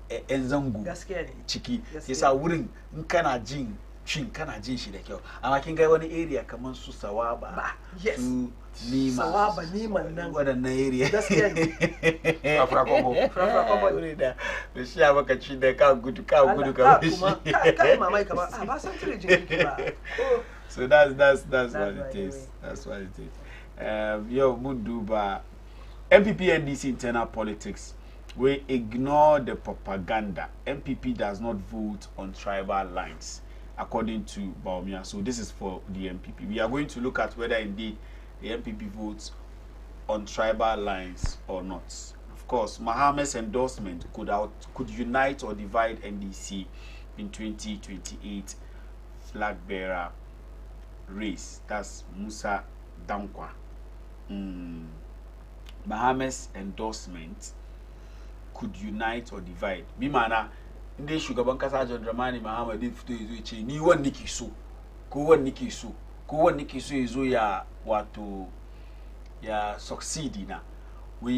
'yan zango ciki yasa wurin in kana jin shi da kyau amma kin ga wani area kamar su Sawaba su Nima Sawaba Niman nan wadannan area gaskiya ne Fafra Kobo da shi ya baka ci da ka gudu ka shi kai mamai kamar ba san tire jinki ba so that's what it is. That's what it is. Yo mun duba MPP NDC internal politics. We ignore the propaganda. MPP does not vote on tribal lines, according to Baumia. So this is for the MPP. We are going to look at whether indeed the MPP votes on tribal lines or not. Of course, Mohammed's endorsement could unite or divide NDC in 2028 flag bearer race. That's Musa Dankwa. Mohammed's endorsement could unite or divide. Bi mana inda shugaban kasa John Dramani Mahama din fito yazo ya ce ni wan niki so ko wan niki so ko wan niki so yazo ya wato ya succeed na we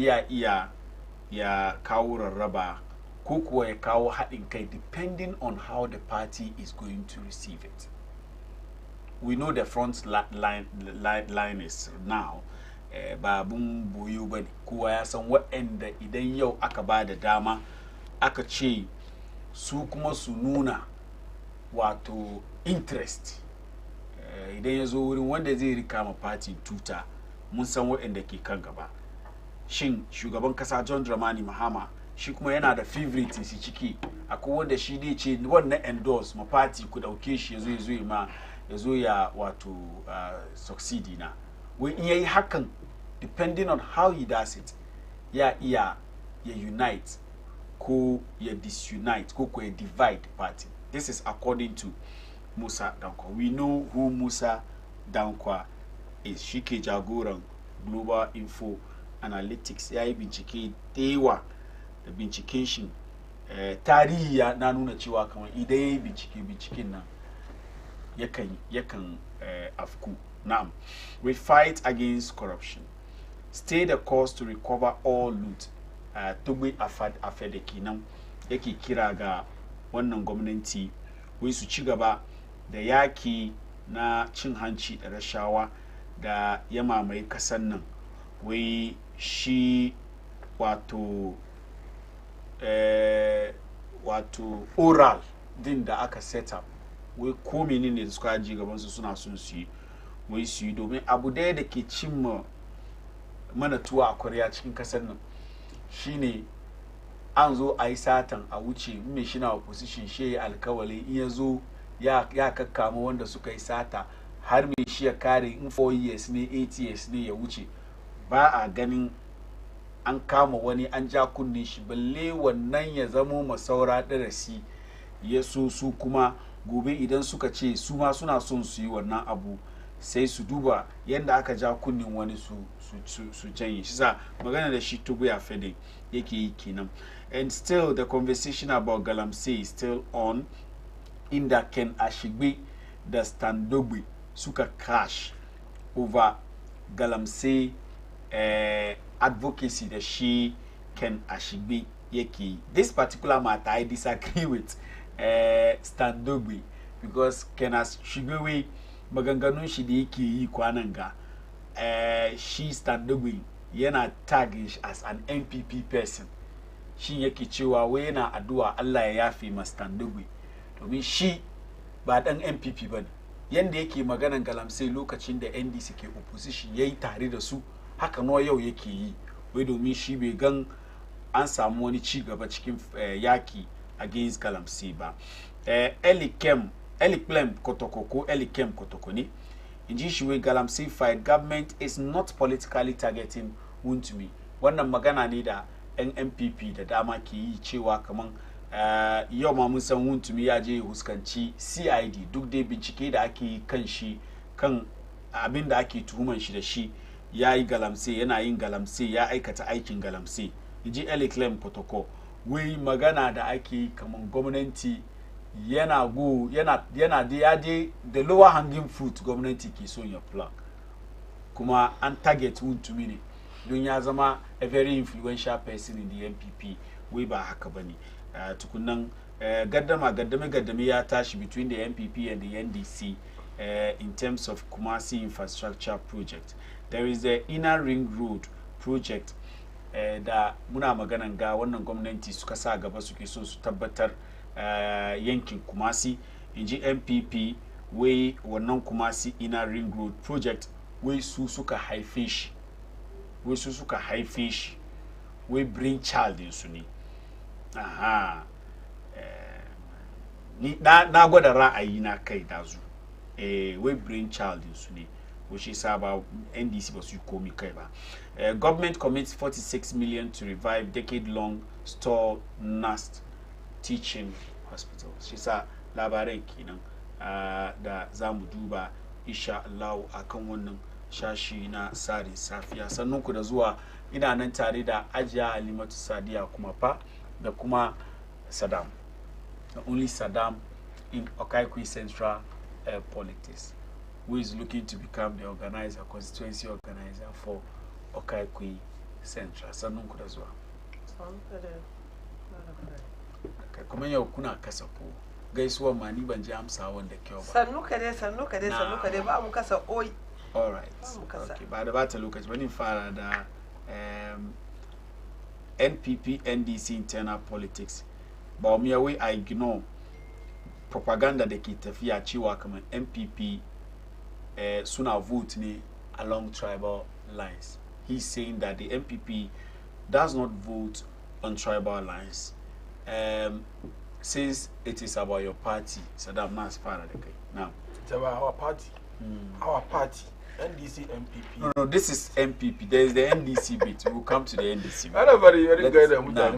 ya kawo rarraba ko kuwa ya kawo haɗin kai depending on how the party is going to receive it. We know the front line is now babun boyo bane kowa ya san waɗanda idan yau aka ba da dama aka ce su kuma su nuna wato interest idan ya zo wurin wanda zai rika ma party tuta mun san waɗanda ke kan gaba. Shin shugaban kasa John Dramani Mahama shi kuma yana da favorite shi ciki akwai wanda shi dai ce wannan endorse ma party ku dauke shi yazo ya wato succeed na wai in yayi hakan depending on how he does it ya unite ko ya disunite ko ya divide party. This is according to Musa Dankwa. We know who Musa Dankwa is. Shi ke jagoran Global Info Analytics. Ya yi bincike dewa da binciken shi tarihi na nuna cewa kamar idan ya yi binciken nan yakan afku. Now, we fight against corruption. Stay the course to recover all loot. Tugbe afedeki nan yake kira ga wannan gwamnati wai su ci gaba da yaki na cin hanci da rashawa da ya mamaye kasan nan. Wai shi wato oral din da aka set up wai ko menene da suka ji gaban su suna son su yi wai su yi domin abu daya da ke cimma mana tuwa a kwarya cikin kasar nan shine an zo a yi satan a wuce mai shi na opposition shi ya alkawali in ya zo ya kakkama wanda suka yi sata har mai shi ya kare in 4 years ne 8 years ne ya wuce ba a ganin an kama wani an ja kunne shi balle wannan ya zamo masaura darasi ya so su kuma gobe idan suka ce su ma suna son su yi wannan abu sai su duba yadda aka ja kunnin wani su janye shi sa magana da shi tubu ya fede yake yi kenan. And still the conversation about Galamsey is still on. Inda Ken Ashigbe da Standogbe suka crash over Galamsey advocacy that she Ken Ashigbe yake. This particular matter I disagree with Standogbe because Ken Ashigbe maganganun shi da yake yi kwanan ga shi Standogbe yana tag as an MPP person. Shi yake cewa wai yana addu'a Allah ya yafe ma Standogbe domin shi ba dan MPP bane. Yanda yake maganan Galamsey lokacin da NDC ke opposition yayi tare da su haka no yau yake yi wai domin shi bai gan an samu wani ci gaba cikin yaki against Galamsey ba. Elikem Kotoko ko Elikem Kotoko ne inji shi wai Galamsey fight government is not politically targeting Wontumi. Wannan magana ne da NPP da dama ke yi cewa kaman yau ma mun san Wontumi ya je huskanci CID duk dai bincike da ake yi kan shi kan abin da ake tuhuman shi da shi ya yi Galamsey yana yin Galamsey ya aikata aikin Galamsey inji Elikem Kotoko wai magana da ake yi kaman gwamnati yana da yaje the lower hanging fruit gwamnati ke son ya plug kuma an target Wontumi ne don ya zama a very influential person in the NPP wai ba haka bane. tukunan gaddame ya tashi between the NPP and the NDC in terms of Kumasi infrastructure project. There is the inner ring road project da muna maganan ga wannan gwamnati suka sa gaba suke so su tabbatar yankin Kumasi inji NPP wai wannan Kumasi inner ring road project wai su suka haife shi wai brain child din su ne. Aha ni na gwada ra'ayi na kai dazu wai brain child din su ne which is about NDC but you call me kai ba. Government commits 46 million to revive decade-long store nurse teaching hospital. Shi sa labarai kenan da zamu duba insha Allah akan wannan shashi na Tsarin Safiya. Sannun ku da zuwa, ina nan tare da Ajiya Halimatu Sadiya kuma fa da kuma Saddam. The only Saddam in Okaikui Central Politics, who is looking to become the constituency organizer for Okaikui Central. Sannun ku da zuwa. Kuma yau kuna kasa ko gaisuwa ma ni ban ji amsa wanda kyau ba. Sannu ka dai ba mu kasa oi. All right. Okay, ba da bata lokaci bane fara da NPP NDC internal politics. Ba mu yawi I ignore propaganda da ke tafiya cewa kamar NPP suna vote ne along tribal lines. He's saying that the NPP does not vote on tribal lines. Since it is about your party, Saddam Nas Farah. Now, it's about our party. Our party, NDC, MPP. No, this is MPP. There is the NDC bit. We'll come to the NDC bit. I don't very good.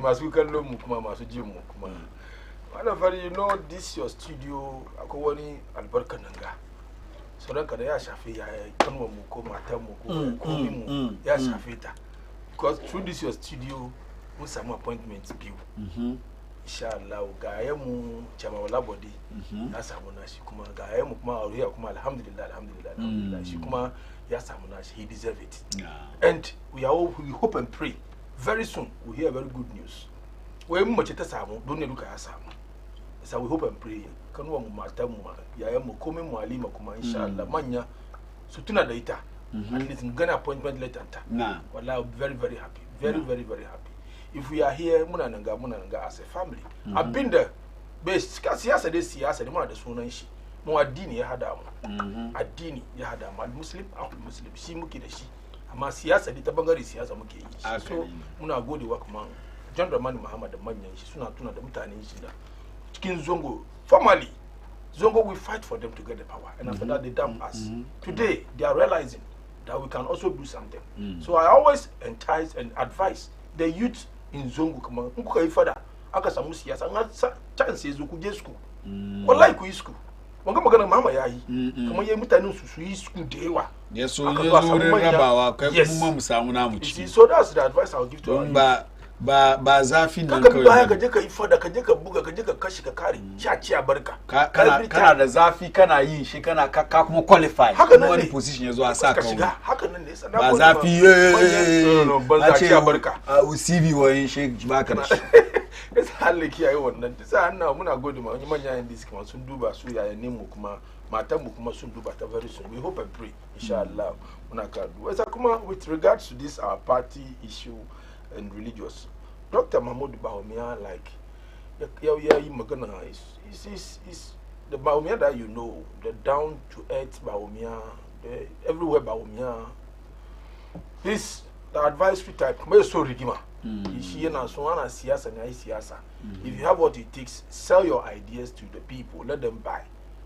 Masu can look mukuma, masu jim mukuma. I don't very, you know, this your studio. Akowani albarka nanga. So then kada ya shafi ya kanwa muko mata muko kumi mu ya shafi ta. Because through this your studio, we some appointments bill. Inshallah ga mu chama wala body ya samu nashi kuma ga mu kuma auriya kuma alhamdulillah shi kuma ya samu nashi, he deserve it. And we hope and pray very soon we hear very good news. We mu mace ta samu don ne duka ya samu, so we hope and pray kanwa mu mata mu ya mu komai mu alima kuma inshallah manya su tuna da ita at least gonna appointment letter ta wallahi very happy, very happy. If we are here, muna nanga as a family. I've been there. Best siyasa de muna da sunan shi. Mu addini ya hada mu. Addini ya hada mu. Muslim, Muslim shi muke da shi. Amma siyasa de ta bangare siyasa muke yi. So muna godewa kuma John Dramani Muhammad da manyan shi suna tuna da mutanen shi da cikin Zongo. Formally, Zongo will fight for them to get the power, and after that they damn us. Today they are realizing that we can also do something. So I always entice and advise the youth in Zongo kama nkuka ifada aka samu siyasa nga chance yezu ku je school wallahi ku school wanga magana mama yayi kama yayi mutanen su yi school da yawa yeso yezo rabawa kai kuma mu samu namu ci. So that's the advice I'll give to our youth. ba zafi nan kawai baya ka je ka ifada ka je ka buga ka je ka kashi ka kare ci a barka kana da zafi kana yin shi kana ka kuma qualify kuma wani position yazo a sa ka haka nan ne sana ba zafi ban ci a barka CV wayin shi ba ka da shi. It's halle kiyaye wannan sai annawa muna gode ma manyan NDC kuma sun duba su yayin mu kuma matan mu kuma sun duba ta very soon. We hope and pray inshallah muna ka duba sai kuma with regards to this our party issue and religious. Dr. Mahmoud Bawumia, like, magana is the Bawumia that you know, the down to earth Bawumia, the everywhere Bawumia. This the advisory type, so rigima. If you have what it takes, sell your ideas to the people, let them buy,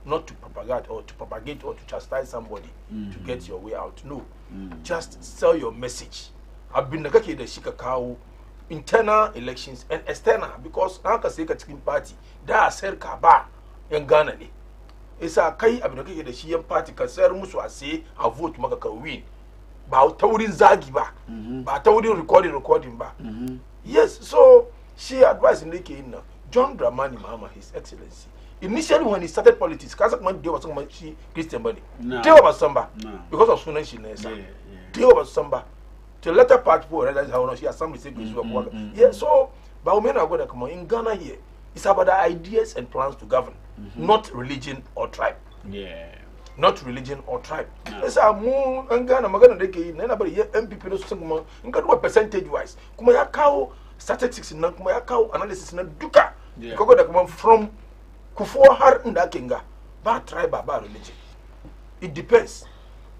not to propagate or to chastise somebody to get your way out. No, just sell your message. I've been the Shikakao internal elections and external because Anka Seka Chicken Party, there are Serkaba in Ghana. It's a Kai Abinaki the Shian Party, Kasser Musu say a vote Makaka win. About Taurin Zagiba, but Taurin recording back. Yes, so she advised in John Dramani Mahama, His Excellency. Initially, when he started politics, Kazakman Dio was so much Christian money. Dio was Samba because of Sunan Shinesa. Dio was Samba. The latter part, people realize how she has some mistake. Yeah, so Baumena got to come in Ghana here. It's about the ideas and plans to govern, not religion or tribe. Yeah. Not religion or tribe. It's a moon and Ghana Magana Deke, nobody MPP no singma, and got what percentage wise. Kumaya cow statistics in Kumaya cow analysis in Duka. Koko that come from Kufu Har in that kinga, bad tribe, bad religion. It depends.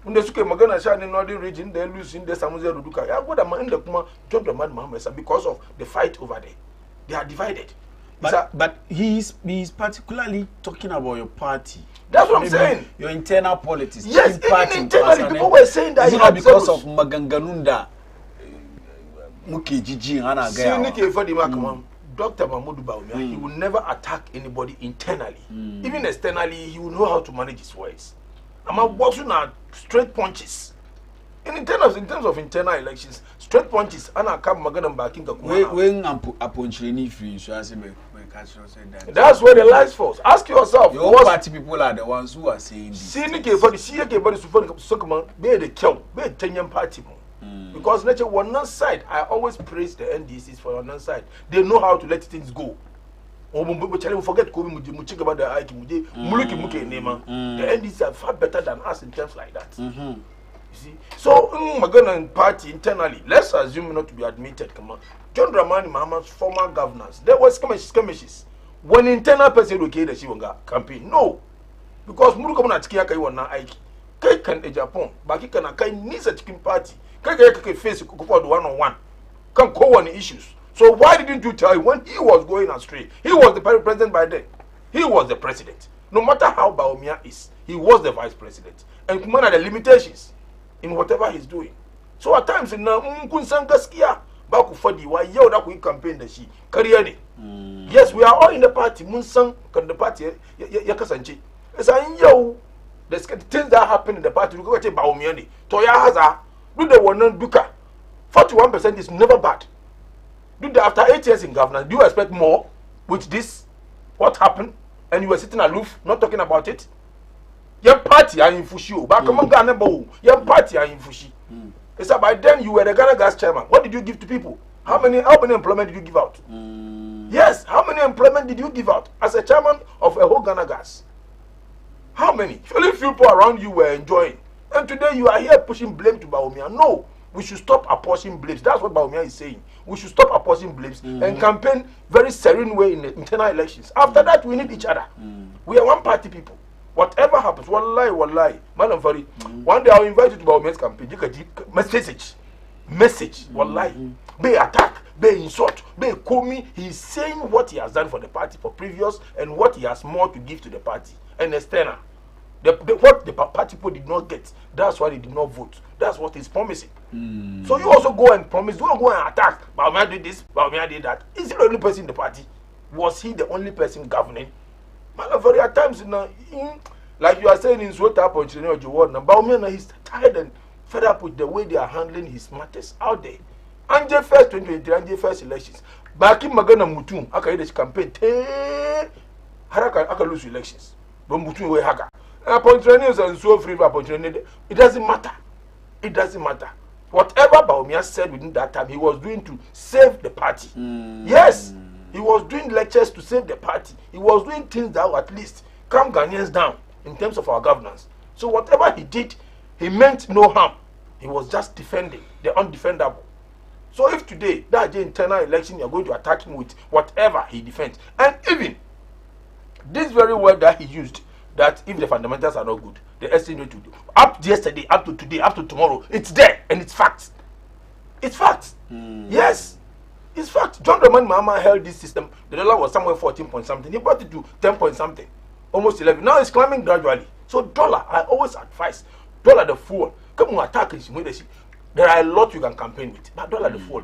When the Suke Magana Shan in northern region, they lose in the Samuel Duka. I would have mind the Kuma, John the man Mohammed because of the fight over there. They are divided. But he's particularly talking about your party. That's what I'm saying. Your internal politics. Yes, even internally, people were saying that. It's not because of Maganganunda. Muke Gigi Hana Gaya. Dr. Mahmoud Baumia, he will never attack anybody internally. Even externally, he will know how to manage his words. I'm watching at straight punches. In terms of internal elections, straight punches. Ana come Magana backing the when Aponchini free, so I say that's where the lies falls. Ask yourself. Your party people are the ones who are saying this. See, for the CK body Sukman, be the kill, be a Kenyan party. Because nature one side, I always praise the NDCs for one side. They know how to let things go. Forget Muchik about the Aiki Muluki Muke Nema. The NDCs are far better than us in terms like that. You see? So Magana party internally, let's assume not to be admitted. Come on. John Dramani Mahamad's former governors, there were skirmishes. When internal person okay the Shiwanga campaign, no. Because Murukamana Tikiaka you na Aiki. Kai can a Japan, but he can a kind needs a chicken party. Kai can face one-on-one. Can go on issues. So why didn't you tell him when he was going astray? He was the president by then. He was the president. No matter how Baumia is, he was the vice president. And Kumana the limitations in whatever he's doing. So at times in Kunsangaskia, Baku Fadi, why you that we campaign the she Kariani. Yes, we are all in the party. Munsang can the party Yakasanchi. As I know the things that happen in the party, we go to Baumiani. Toya Haza, do the one Duka. 41% is never bad. Do the after 8 years in governance, do you expect more with this? What happened? And you were sitting aloof, not talking about it? Your party are in Fushi. Back among Ghana, your party are in Fushi. It's by then you were the Ghana Gas chairman. What did you give to people? How many employment did you give out? Yes, how many employment did you give out as a chairman of a whole Ghana Gas? How many? Surely few people around you were enjoying. And today you are here pushing blame to Baumia. No, we should stop apportioning blames. That's what Baumia is saying. We should stop apportioning blames and campaign very serene way in the internal elections. After that, we need each other. We are one party people. Whatever happens, wallahi, Madam Fari, one day I'll invite you to Baumia's campaign. You can message, wallahi. Be attack, be insult, be call me. He's saying what he has done for the party for previous and what he has more to give to the party and external. What the party people did not get, that's why they did not vote. That's what he's promising. So you also go and promise, don't go and attack. Baumia did this, Baumia did that. Is he the only person in the party? Was he the only person governing? Very at times, like you are saying in Swata Ponchino Jawad, Baumia is tired and fed up with the way they are handling his matters out there. Anje first 2023, Anje first elections. Back in Magana Mutum, aka this campaign, Haraka aka lose elections. But Mutum we haka. Ponchino and so free Ponchino. It doesn't matter. It doesn't matter. Whatever Baumia said within that time, he was doing to save the party. Yes. He was doing lectures to save the party. He was doing things that will at least calm Ghanaians down in terms of our governance. So whatever he did, he meant no harm. He was just defending the undefendable. So if today, that internal election, you are going to attack him with whatever he defends, and even this very word that he used, that if the fundamentals are not good, the estimate to do, up to yesterday, up to today, up to tomorrow, it's there and it's facts. It's facts. Yes. It's fact. John Dramani Mahama held this system. The dollar was somewhere 14 point something. He brought it to 10 point something, almost 11. Now it's climbing gradually. So dollar, I always advise dollar the fool. Come on, attack his leadership. There are a lot you can campaign with, but dollar the fool.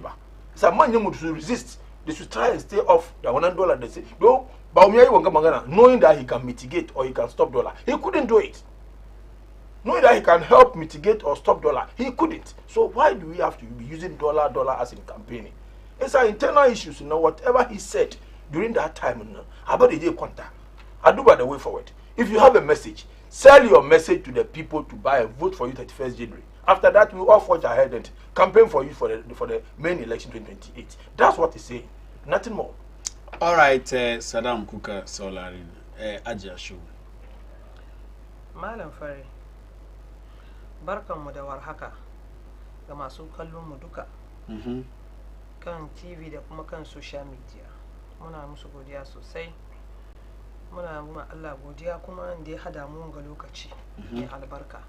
It's a man you should resist. They should try and stay off the $1. They say, no, Baumia Wangamagana, knowing that he can mitigate or he can stop dollar, he couldn't do it. Knowing that he can help mitigate or stop dollar, he couldn't. So why do we have to be using dollar as in campaigning? It's our internal issues, whatever he said during that time, about the day contact. I do by the way forward. If you have a message, sell your message to the people to buy and vote for you 31st January. After that, we all forge ahead and campaign for you for the main election 2028. That's what he's saying. Nothing more. All right, Saddam Kuka Solarin, Aja Show. Malam Fari, barkanmu da warhaka ga masu kallon mu duka. Kan TV da kuma kan social media. Muna musu godiya sosai. Muna ma Allah godiya kuma da ya hada mu ga lokaci mai albarka.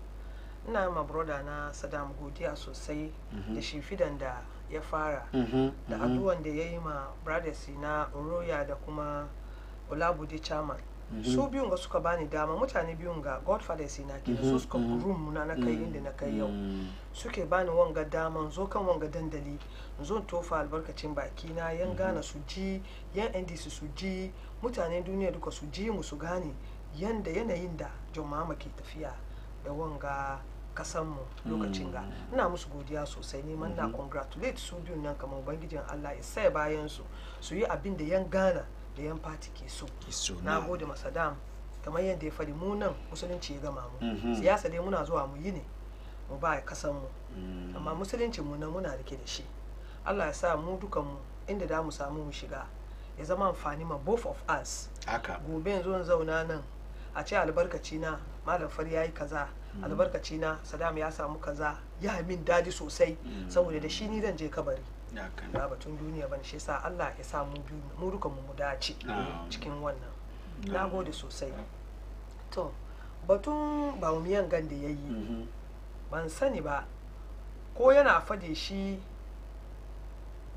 Ina ma brother na Saddam godiya sosai da shifidan da ya fara da addu'an da yayi ma brothers na Oroya da kuma Olabudi Chairman. Su biyun ga suka bani dama, mutane biyun ga godfathers na ke su suka room na kai inda na kai yau. Suke bani wanga dama zo kan wanga dandali, zo tofa albarkacin baki na, yan gana su ji, yan NDC su ji, mutanen duniya duka su ji mu su gane yanda yanayin da John Mahama ke tafiya da wanga kasan mu lokacin ga. Ina musu godiya sosai, ne man na congratulate su biyun nan kamar ubangijin Allah ya sai bayan su yi abin da yan gana da yan party ke so. Na gode ma Saddam kamar yadda ya fadi mu nan musulunci ya gama mu. Siyasa dai muna zuwa mu yi ne mu ba kasan mu. Amma musulunci mu nan muna rike da shi. Allah ya sa mu dukan mu inda da mu samu mu shiga ya zama amfani ma both of us. Gobe yanzu zauna nan a ce albarkaci na Malam Fari yayi kaza, albarkaci na Saddam ya samu kaza, ya min dadi sosai saboda da shi ni zan je kabari. Ba batun duniya ban shi sa Allah ya sa mu dukan mu dace cikin wannan. Na gode sosai. To batun bawumiyan gan da yayi ban sani ba ko yana fade shi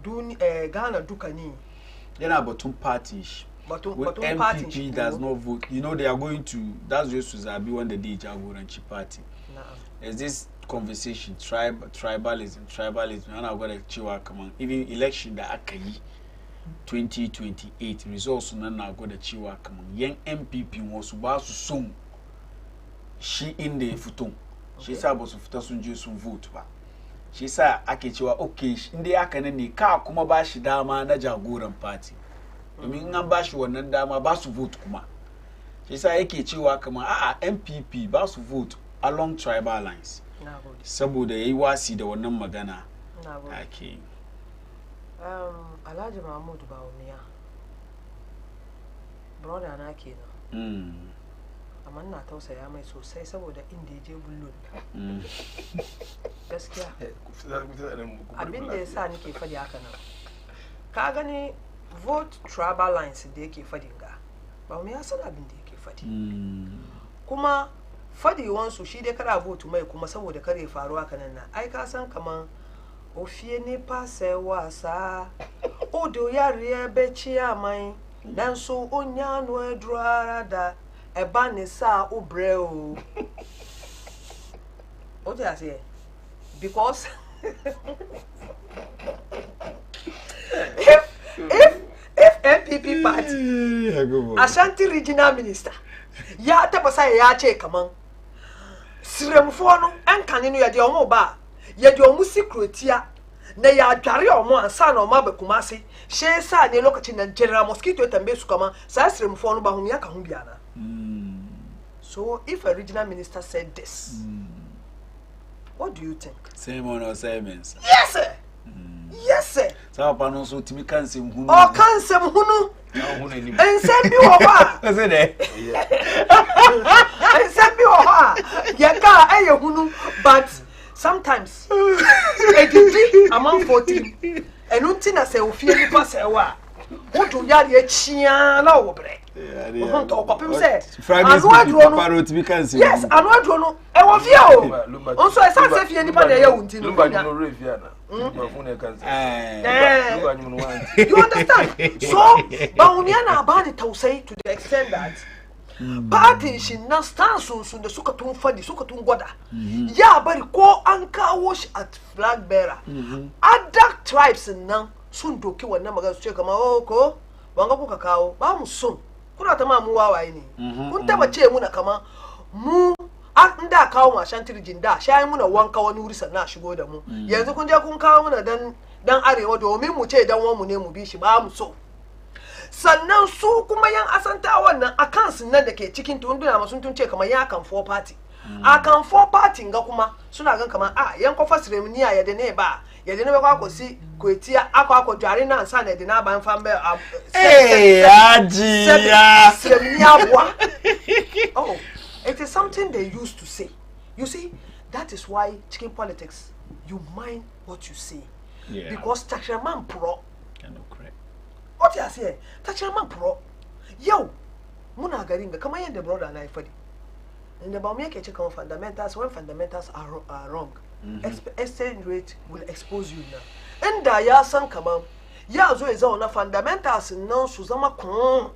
Ghana duka ne yana batun party MPP does not vote. You know they are going to, that's just Zabi when the day jagoranci party. There's this conversation, tribalism, and I've got to chiwa come on. Even election that akayi 2028 results na na got to chiwa come on. Young MPP was basu song. She in the futon. She said about futa sunje sun vote ba. She said ake chiwa okay inde aka ne ka kuma ba shi dama na jagoran party. Domin an ba shi wannan dama ba su vote kuma. Shi yasa yake cewa kamar a'a MPP ba su vote along tribal lines. Saboda yayi wasi da wannan magana. Ake. Alhaji Mahmud Bawumiya. Brother na kenan. Amma ina tausaya mai sosai saboda inda ya je bullon. Gaskiya. Abin da yasa nake fadi haka nan. Ka gani vote tribal lines da yake fadin ga ba mu ya san abin da yake fadi kuma fadi wansu shi dai kada vote mai kuma saboda kare faruwa kanan nan ai ka san kaman ofie ne passe wasa odo yare bechi amai dan so onya no edruara da eba ne sa obre o o dey say because if MPP party Ashanti regional minister ya taba sai ya ce kaman siremfo no ankane no ya de omo ba ya de omo secretia na ya dware omo ansa na omo abakumase she sa ne lokacin na general mosquito tambe su kaman sa siremfo no ba hum ya ka hum biana. So if a regional minister said this, what do you think? Same or Simons? Yes sir. Yes sir. So pano so timi kansem hunu. Oh kansem hunu. Ensem bi wo ha. Ese de. Ensem bi wo ha. Ya ka eye hunu but sometimes edidi among 14 enunti na se ofie ni pa se wa. Ojo yari echia na wo bre. Oh to kopim se. Anu adro no. Yes, anu adro no. E wo fie o. Onso e sa se fie ni pa na ye wunti no. You understand? So, Bawumia na abani tausai to the extent that party shi na stand so da suka tun fadi suka tun gwada ya bari ko an kawo shi at flag bearer other tribes nan sun doki wannan magana su ce kamar oh ko wanga kuka kawo ba mu son kuna ta ma mu wawaye ne kun taba ce muna kamar mu an da kawo ma Ashanti jinda shayi muna wanka wani wuri sannan shigo da mu yanzu kun je kun kawo muna dan arewa domin mu ce dan wanmu ne mu bi shi ba mu so sannan su kuma yan asanta wannan akan sun nan dake cikin tunduna masun tun ce kamar ya kan for party a kan for party ga kuma suna gan kamar yan kofa ceremony ya da ne ba ye de no be kwa kosi kwetia akwa dware na ansa na de na ban fa mbe ajia oh, it is something they used to say. You see, that is why chicken politics, you mind what you say. Yeah. Because Tachaman Pro. Correct. What you say? Tachaman Pro. Yo, Muna Garinga, come on, the brother and I for it. In the Bamiake check on fundamentals, when fundamentals are wrong, exchange rate will expose you now. And ya san come on. Ya zo is on fundamentals no Suzama Kon.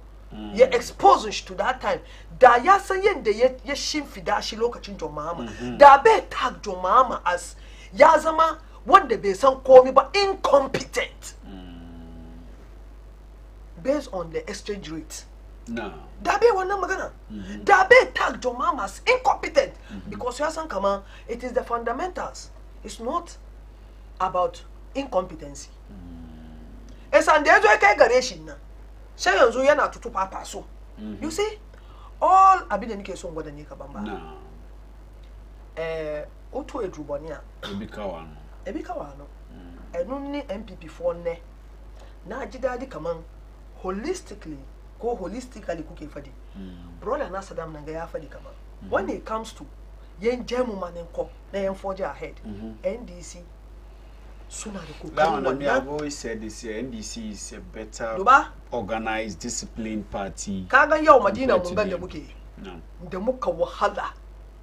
Ye exposed to that time. Da ya san yen de ye shim fidashi lokacin Jomama. Da be tag Jomama as ya zama wanda bai san komai ba incompetent. Based on the exchange rate. No. Da be wannan magana. Da be tag Jomama as incompetent because ya san kama it is the fundamentals. It's not about incompetency. Esan da yazo kai gare shi na. Sai yanzu yana tutu papa so. You see, all abin da nake son gwada ne ka bamba. No. Oto edruboni a. Ebikawa no. Enu ni MPP for ne. Na ajidadi kaman holistically kuke fadi. Brother na Saddam nanga ya fadi kaman. When it comes to yen jemu manenko na yen forge ahead. NDC I've always said this year, NDC is a better organized, disciplined party. Kaga yau Madina mun ga da muke. Da muka wahala,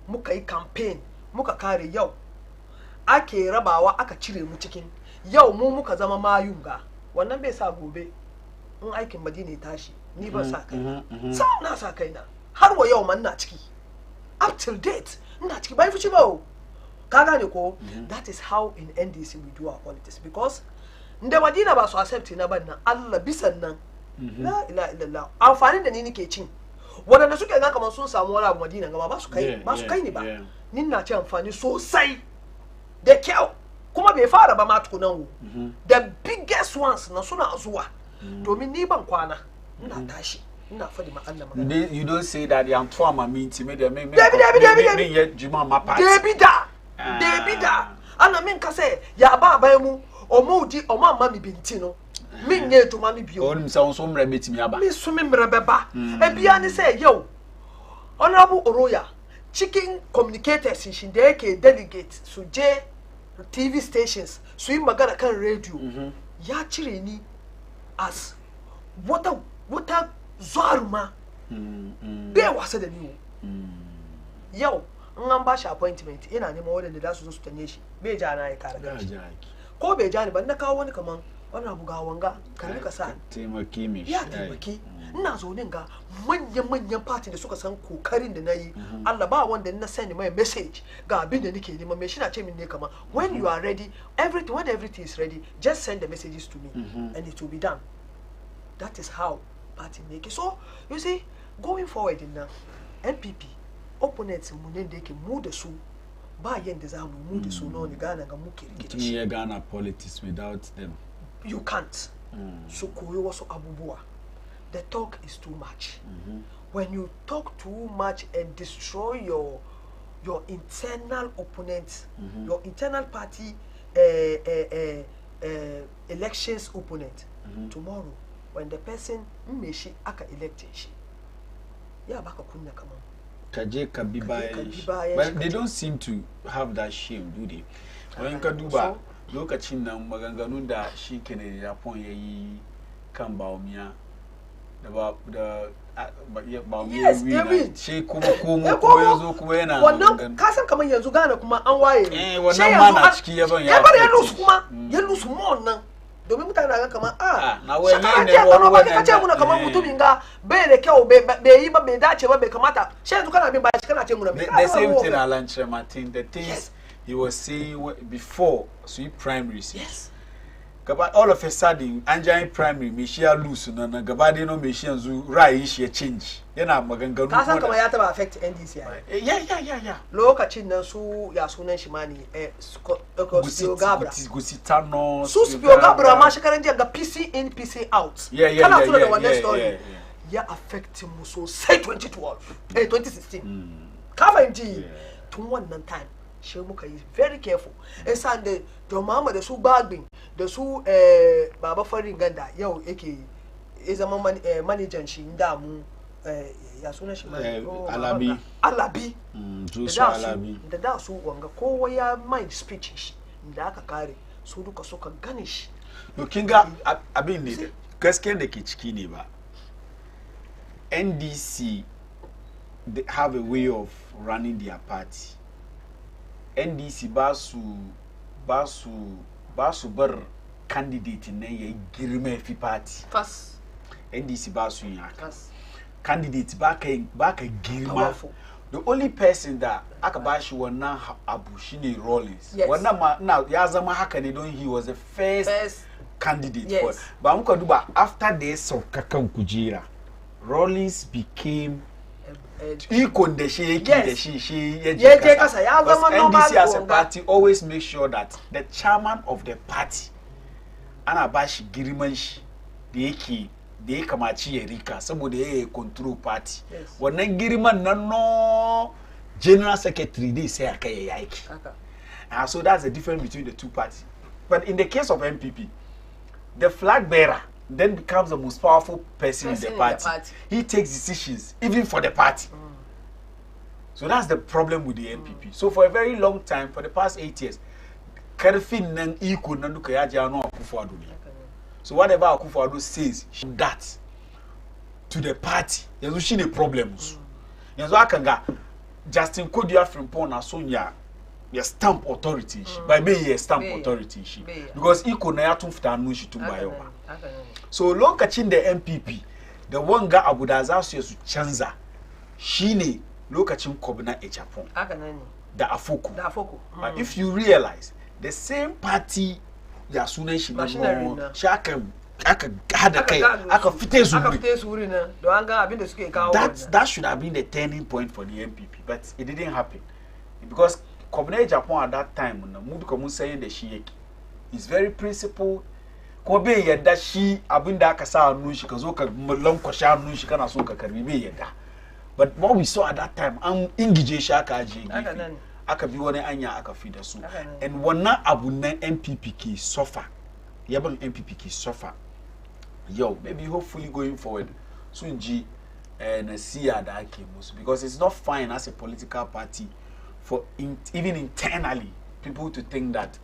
muka yi campaign, muka kare yau. Ake rabawa aka cire mu cikin. Yau mu muka zama mayunga. Wannan bai sa gobe in aikin Madina ya tashi, ni ban sa kai. Sa na sa kai na. Har wa yau man na ciki. Up till date, ina ciki bai fuci ba. That is how in NDC we do our politics because nda Madina ba su accept na ban nan Allah bisan nan la ilaha illallah amfani da ni nake cin wadanda suke ga kaman sun samu wani abu Madina ga ba su kai ni ba ni na ci amfani sosai da kyau kuma bai fara ba ma tukunan wo the biggest ones na suna zuwa domin ni ban kwana ina tashi ina fadi ma Allah magana you don't say that I'm to my meeting me juma ma part Debida ana min kase ya ba mu omudi omama mi binti no min nye juma mi bio onim se won mra betimi aba mi so mi mra beba e bia ni say yo honorable Oroya chicken communicators shin da yake delegate su je TV stations su yi magana kan radio ya cire ni as wata zaruma be wasa da ni yau an ba shi appointment ina neman wadanda za su zo su tanye shi bai ja na ya kare gashi ko bai ja ni ban na kawo wani kaman wannan abu ga wanga ka sa taimaki mi ya taimaki ina zo nin ga manyan party da suka san kokarin da nayi Allah ba wanda na send my message ga abin da nake neman me shi na ce min ne kaman when you are ready when everything is ready just send the messages to me and it will be done. That is how party make it. So you see going forward in NPP opponents munen da yake mu da su ba yanda za mu da su no ni Ghana ga muke rike shi ya Ghana politics without them you can't so koyo wasu abubuwa the talk is too much when you talk too much and destroy your internal opponents your internal party elections opponent tomorrow when the person meshi aka elect shi ya baka kunna kaman kaje kabibaye but they don't seem to have that shame, do they? When ka duba lokacin nan maganganun da shi Kennedy Japan yayi kan Bawumia da Bawumia win shi kuma yazo kuma yana wannan ka san kaman yanzu Ghana kuma an waye wannan ma na ciki yaban ya bar ya lusu kuma ya lusu mon nan domin mutane ga kaman na wani ne wani ka ce muna kaman mutumin ga bai da kyau bai yi ba bai dace ba bai kamata shi yanzu kana bin ba shi kana ce muna the same thing Alan Martin the things he was saying before sweet primaries yes gaba all of a sudden anjin primary me shi ya lose na gaba dai no me shi yanzu ra'ayin shi ya change yana maganganu ka san kamar ya taba affect NDC ya lokacin nan su ya sunan shi mani Spio Gabra Gusitano su Spio Gabra ma shekaran jiya ga PC in PC out kana tuna da wannan story ya affect mu so sai 2012 2016 ka fahimci tun wannan time she muka is very careful esan de John Mahama da su bagbin da su baba farin ganda yau yake zama manager shi da mu ya suna shi alabi da su wanga kowa ya mind speech shi da aka kare su duka suka gane shi to kinga abin ne gaskiyar da ke ciki ne ba NDC they have a way of running their party. NDC ba su bar candidate ne ya girme fi party. Fas. NDC ba su yin haka. Candidate ba ka girma. The only person that aka ba shi wannan abu shine Rollins. Yes. Wannan ma na ya zama haka ne don he was the first candidate. Yes. Ba muka duba after the sauka kan kujera Rollins became ikon da shi yake da shi yaje kasa ya zama normal. NDC as a party always make sure that the chairman of the party ana ba shi girman shi da ya kamaci ya rika saboda ya control party. Wannan girman nan no general secretary dai sai aka yi aiki. So that's the difference between the two parties. But in the case of MPP, the flag bearer then becomes the most powerful person in the party. He takes decisions even for the party. So that's the problem with the MPP. So for a very long time, for the past 8 years, karfin nan iko nan duka ya ja no Akufo-Addo. So whatever Akufo-Addo says, that to the party, yanzu shine problems. Yanzu akanga Justin Kodua Frimpong na Sonia ya stamp authority by me ya stamp authority shi because iko na ya tunfta hannun shi tun bayo ba. So lokacin da MPP da wanga abu da za su su canza shine lokacin Kobna Ejapon da Afoko. But if you realize the same party ya sunan shi na shi aka hada kai aka fite zuri na don an ga abin da suke kawo that should have been the turning point for the MPP, but it didn't happen because Kobna Ejapon at that time na mu duka mun saying da shi yake is very principled ko bai yadda shi abin da aka sa hannun shi ka zo ka lankwashe hannun shi kana so ka karbi bai yadda. But what we saw at that time an ingije shi aka aje gefe aka bi wani anya aka fi da su and wannan abu na MPP ke suffer yaban MPP ke suffer yo maybe hopefully going forward sun ji na siya da ake musu because it's not fine as a political party for even internally people to think that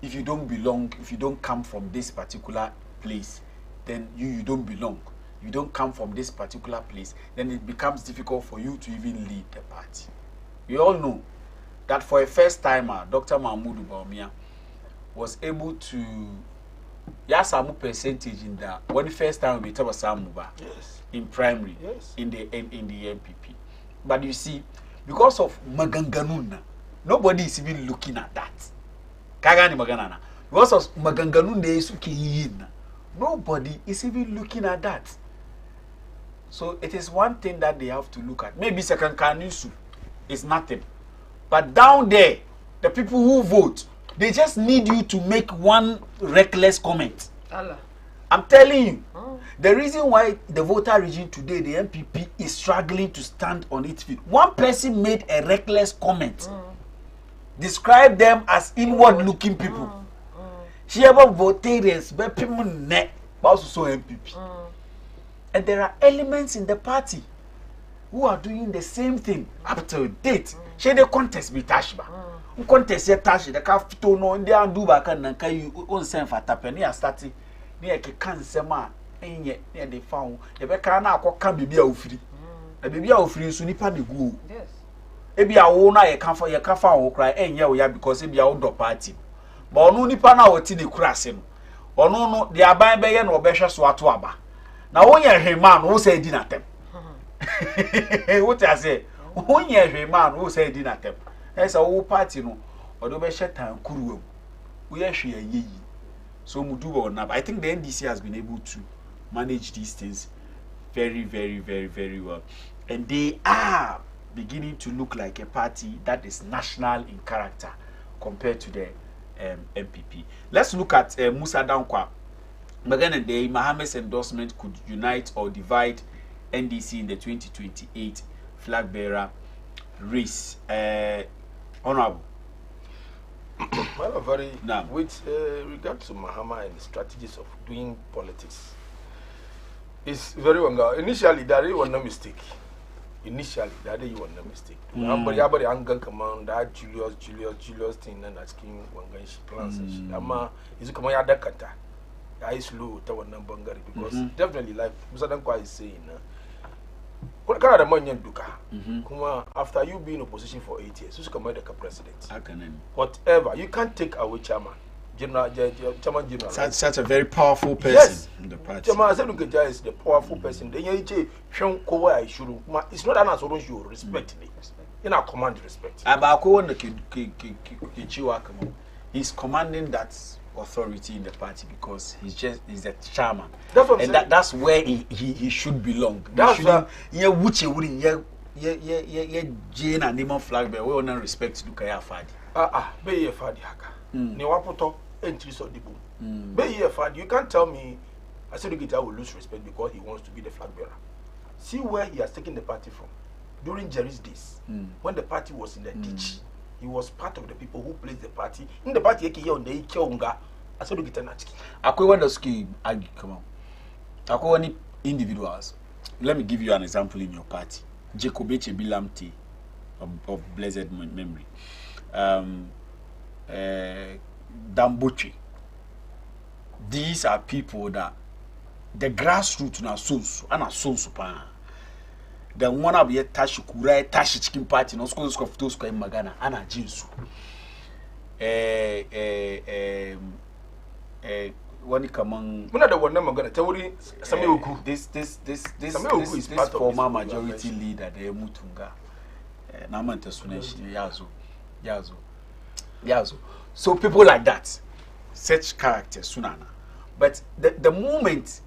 if you don't belong, if you don't come from this particular place, then you don't belong. You don't come from this particular place, then it becomes difficult for you to even lead the party. We all know that for a first timer, Dr. Mahmoud Bawumia was able to samu percentage in that when the first time we talk about in primary in the MPP. But you see, because of maganganuna, nobody is even looking at that. Kagani maganana. Because of maganganun de suke yin, nobody is even looking at that. So it is one thing that they have to look at. Maybe second Kanisu is nothing. But down there, the people who vote, they just need you to make one reckless comment. Allah. I'm telling you, the reason why the voter region today, the MPP, is struggling to stand on its feet. One person made a reckless comment. Describe them as inward-looking people. She ever voted but people net also so MPP. And there are elements in the party who are doing the same thing up to date. She the contest be tashba. Contest ye tash the kafito no ndi andu ba kan nan kai on sen fatape ne start ne ke kan sema enye ne de fawo ye be kan na akoka bibi a ofiri. Na bibi a ofiri so nipa de go. Yes. Ebi awo na ye kan fa wo kra enye wo ya because ebi awo do party. Ba onu nipa na wo ti de kura se no. Onu no de aban be ye na obehwe so ato aba. Na wonye hweman wo say di na tem. What I say? Wonye hweman wo say di na tem. Esa wo party no odo be shetan kuruwa. Wo ye hwe ayeyi. So muduba on. I think the NDC has been able to manage these things very, very, very, very well. And they are beginning to look like a party that is national in character compared to the MPP. Let's look at Musa Dankwa. Again, the Mohammed's endorsement could unite or divide NDC in the 2028 flag bearer race. Honorable. Well, very Now, with regard to Mahama and the strategies of doing politics, it's very well. Initially, that was no mistake. Initially, that was no mistake. But I'm command that Julius thing and asking one guy she plans. Ama is come ya da kata. I slow to one number because definitely like Mr. Dankwa is saying. Kuma after you being in opposition for 8 years, who's come the president? Whatever, you can't take away chairman. Chairman General. Such a very powerful person yes. in the party. Chairman Safiya is the powerful person. Then you say, it's not an answer you respect me. You know, command respect. He's commanding that authority in the party because he's the chairman. That's what I'm saying. That's where he should belong. That's Jane and Demon flag bearer. We don't respect Dukaya Fadi. Be ye Fadi haka. Ne wapoto entry so dibu. Be ye Fadi. You can't tell me I said the will lose respect because he wants to be the flag bearer. See where he has taken the party from. During Jerry's days, when the party was in the ditch, he was part of the people who placed the party. In the party, I said, come on. Individuals. Let me give you an example in your party. Jacobeche Bilamte of blessed memory. Damboche. These are people that the grassroots na so super. The one of your tashi kurai tashi chicken party no school of those in magana ana jinsu one come muna da wannan magana ta wuri Sameoku this former majority leader da ya mutunga na manta sunan shi yazo so people like that such characters sunana but the moment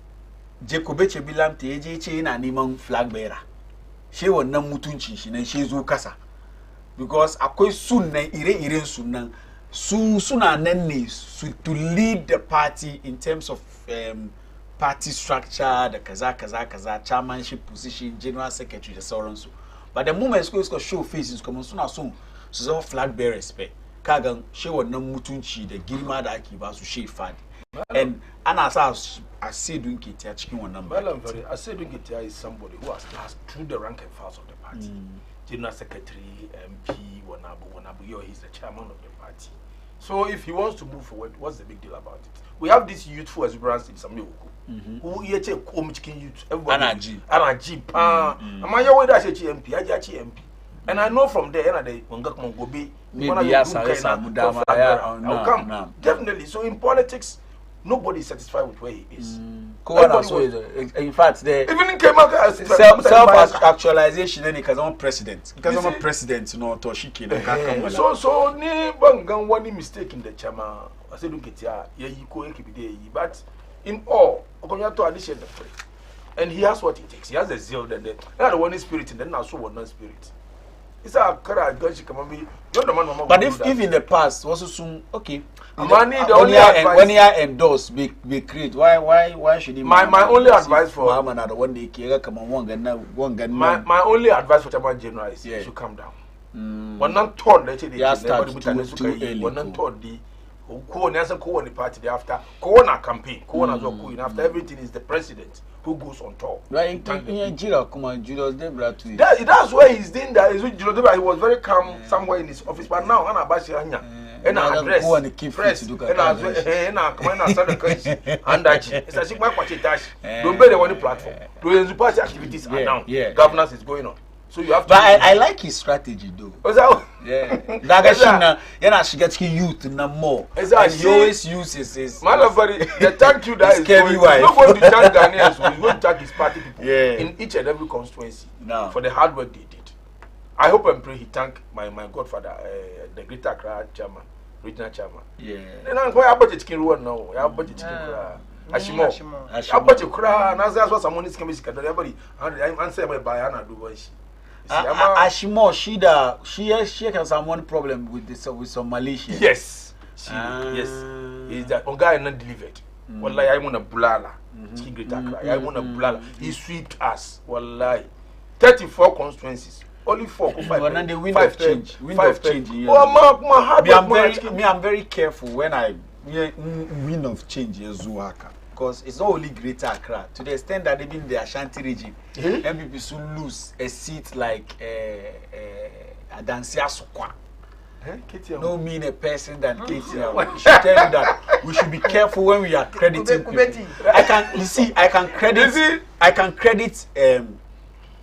Jacobeche Bilamte yaje ce yana neman flag bearer she wannan mutuncin shi nan she zo kasa because akwai sunan ire-iren sunan suna nan ne to lead the party in terms of party structure da kaza chairmanship position general secretary da sauransu but the moment suka show faces kuma suna so su zama flag bearers pe kagan she wannan mutunci da girma da ake ba su she fadi and ana sa Asedun Ketia cikin wannan party. Asedun Ketia is somebody who has through the rank and files of the party. General Secretary, MP, Wanabu, he's the chairman of the party. So if he wants to move forward, what's the big deal about it? We have this youthful exuberance in Sameoku. Who yet a chicken youth, everybody. Anaji. Amaya way that MP, MP. And I know from there, and they Mongobi, I'll come. Definitely. So in politics, nobody is satisfied with where he is. In fact, even in Kemaka, self-actualization, then he can president. Because I'm a president, you know, Toshiki. So, ni bangan one mistake in the chama. I said, look at ya, you go but in all, Okonyato addition the free. And he has what it takes. He has a zeal, then the one spirit, and then also one spirit. It's a cara gun she come be. But if in the past also soon okay. When he endorse be create why should he my only advice for Muhammad the one day come on one gun my only advice for Chairman General is you should calm down. One not told that one not told the ko the party after corona campaign after everything is the president who goes on top. Right, Julius Debra too. That's why he's doing that. Julius Debra, he was very calm somewhere in his office, but now Anna Bashi Anya and I address press and I start the question and that it's as if my party dash don't bear the one platform. The party activities are now. Governance is going on. So you have to. But I like his strategy though. Yeah. That she gets youth no more. And he always uses his the thank you that is going. Not going to thank Ghanaians, he's going to thank his party people in each and every constituency for the hard work they did. I hope and pray he thank my godfather, the Greater Accra chairman, regional chairman. Yeah. Then I'm going to budget chicken run now. I budget chicken Ashimo. I budget cry. And that's what someone is coming to everybody. I'm answering my buy and I do what she. Ashimo, she has some problem with some Malaysia. Yes. Yes. Is that one guy not delivered? Wallahi, I want a bulala. I want a bulala. He swept us. Wallahi. 34 constituencies. only 4 or 5. Well, and the wind of change. Wind of change. I'm very careful when I wind of change in Zuaka. Because it's not only Greater Accra. To the extent that even in the Ashanti region, MPP soon lose a seat like Adansia Sokwa. No mean a person that KTL. We should tell you that we should be careful when we are crediting people. I can credit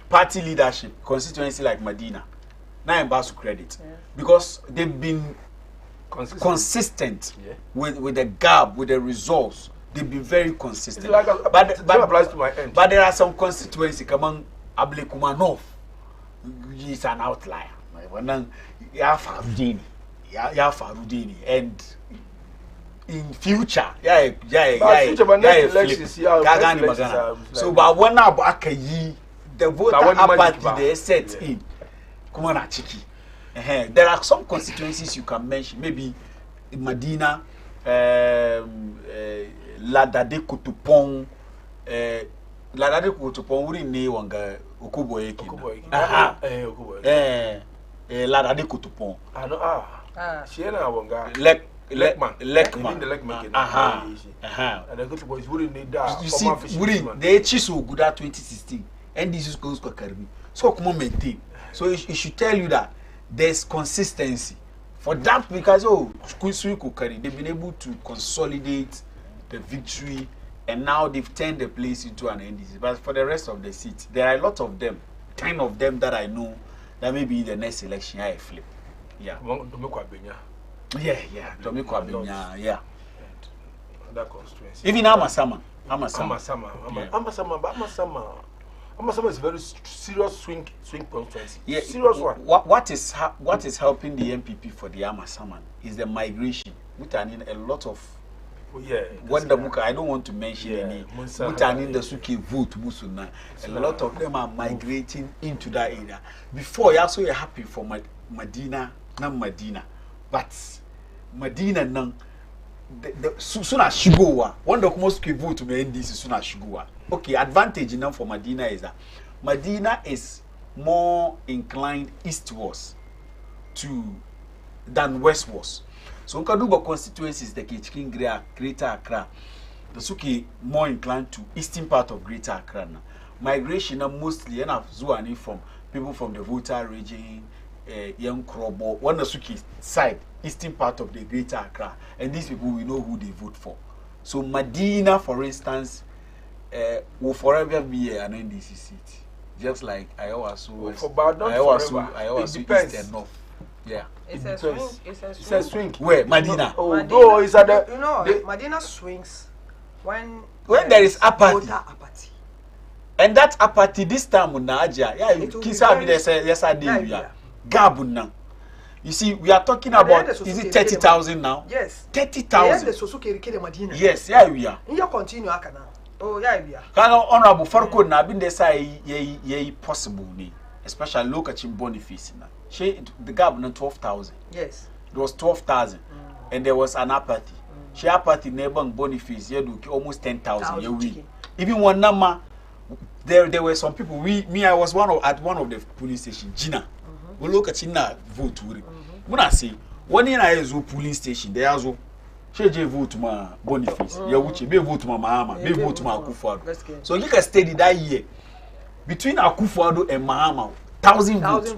party leadership, constituency like Medina. Now I'm about to credit because they've been consistent with the gap, with the results. They've been very consistent. Like but applies to my end. But there are some constituency. Come on, Ablekumanov is an outlier. And in future, so but when the voter apathy they set in, come on, chiki. There are some constituencies you can mention, maybe in Medina, Ladade Kutupong, Ladade Kutupong, we ne wanga Okuboye. Ladade Kutupong. Siena wanga. Lekman. And the good boys wouldn't need that. You see, the Chisu good at 2016, and this is goes to Caribbean. So come on, maintain. So it should tell you that there's consistency. For that, because they've been able to consolidate the victory, and now they've turned the place into an NDC. But for the rest of the seats, there are a lot of them, 10 of them that I know that maybe in the next election I flip. Yeah. Yeah. Domiko Abenya, yeah. That constituency. Even Amasama is very serious swing constituency. Yeah, serious one. What is helping the MPP for the Amasaman is the migration. Mutanin a lot of when the Muka, I don't want to mention any Mutanin the Suki vote Musuna. A lot of them are migrating into that area. Before you also happy for Medina, but Medina nang soon as Shugowa, one of the most vote to the NDC soon as Shugowa. Okay, advantage enough for Medina is that Medina is more inclined eastwards than westwards. So Kaduba constituencies the Kichikin Greater Accra, the Suki more inclined to eastern part of Greater Accra. Migration mostly enough Zuani from people from the Volta region, Young Krobo, one the Suki side, eastern part of the Greater Accra, and these people we know who they vote for. So Medina, for instance, will forever be an NDC seat, just like I always east and north. Yeah, it's a swing. It's a swing. Where Medina? No, it's at the. You know, Medina swings when there is apathy. And that apathy this time with Naja, Kisa be yes I did. Gabuna. You see, we are talking about is it 30,000 now? Yes. 30,000. Yes, yeah we are. You continue akana. Oh yeah we are. Kind of honorable Farco na been there say ye possible ni, especially local in Boniface na. The gap na 12,000. Yes. It was 12,000, and there was an apathy. She apathy neighbor Boniface ye do almost 10,000. Even one number, there were some people. I was at one of the police station. Gina, we look at Gina vote. When I say one year I was police station, there also. She vote my Boniface. Yeah, which be vote my Mahama, be vote my Akufo-Addo. So you can study that year between Akufo-Addo and Mahama, 1,000 votes.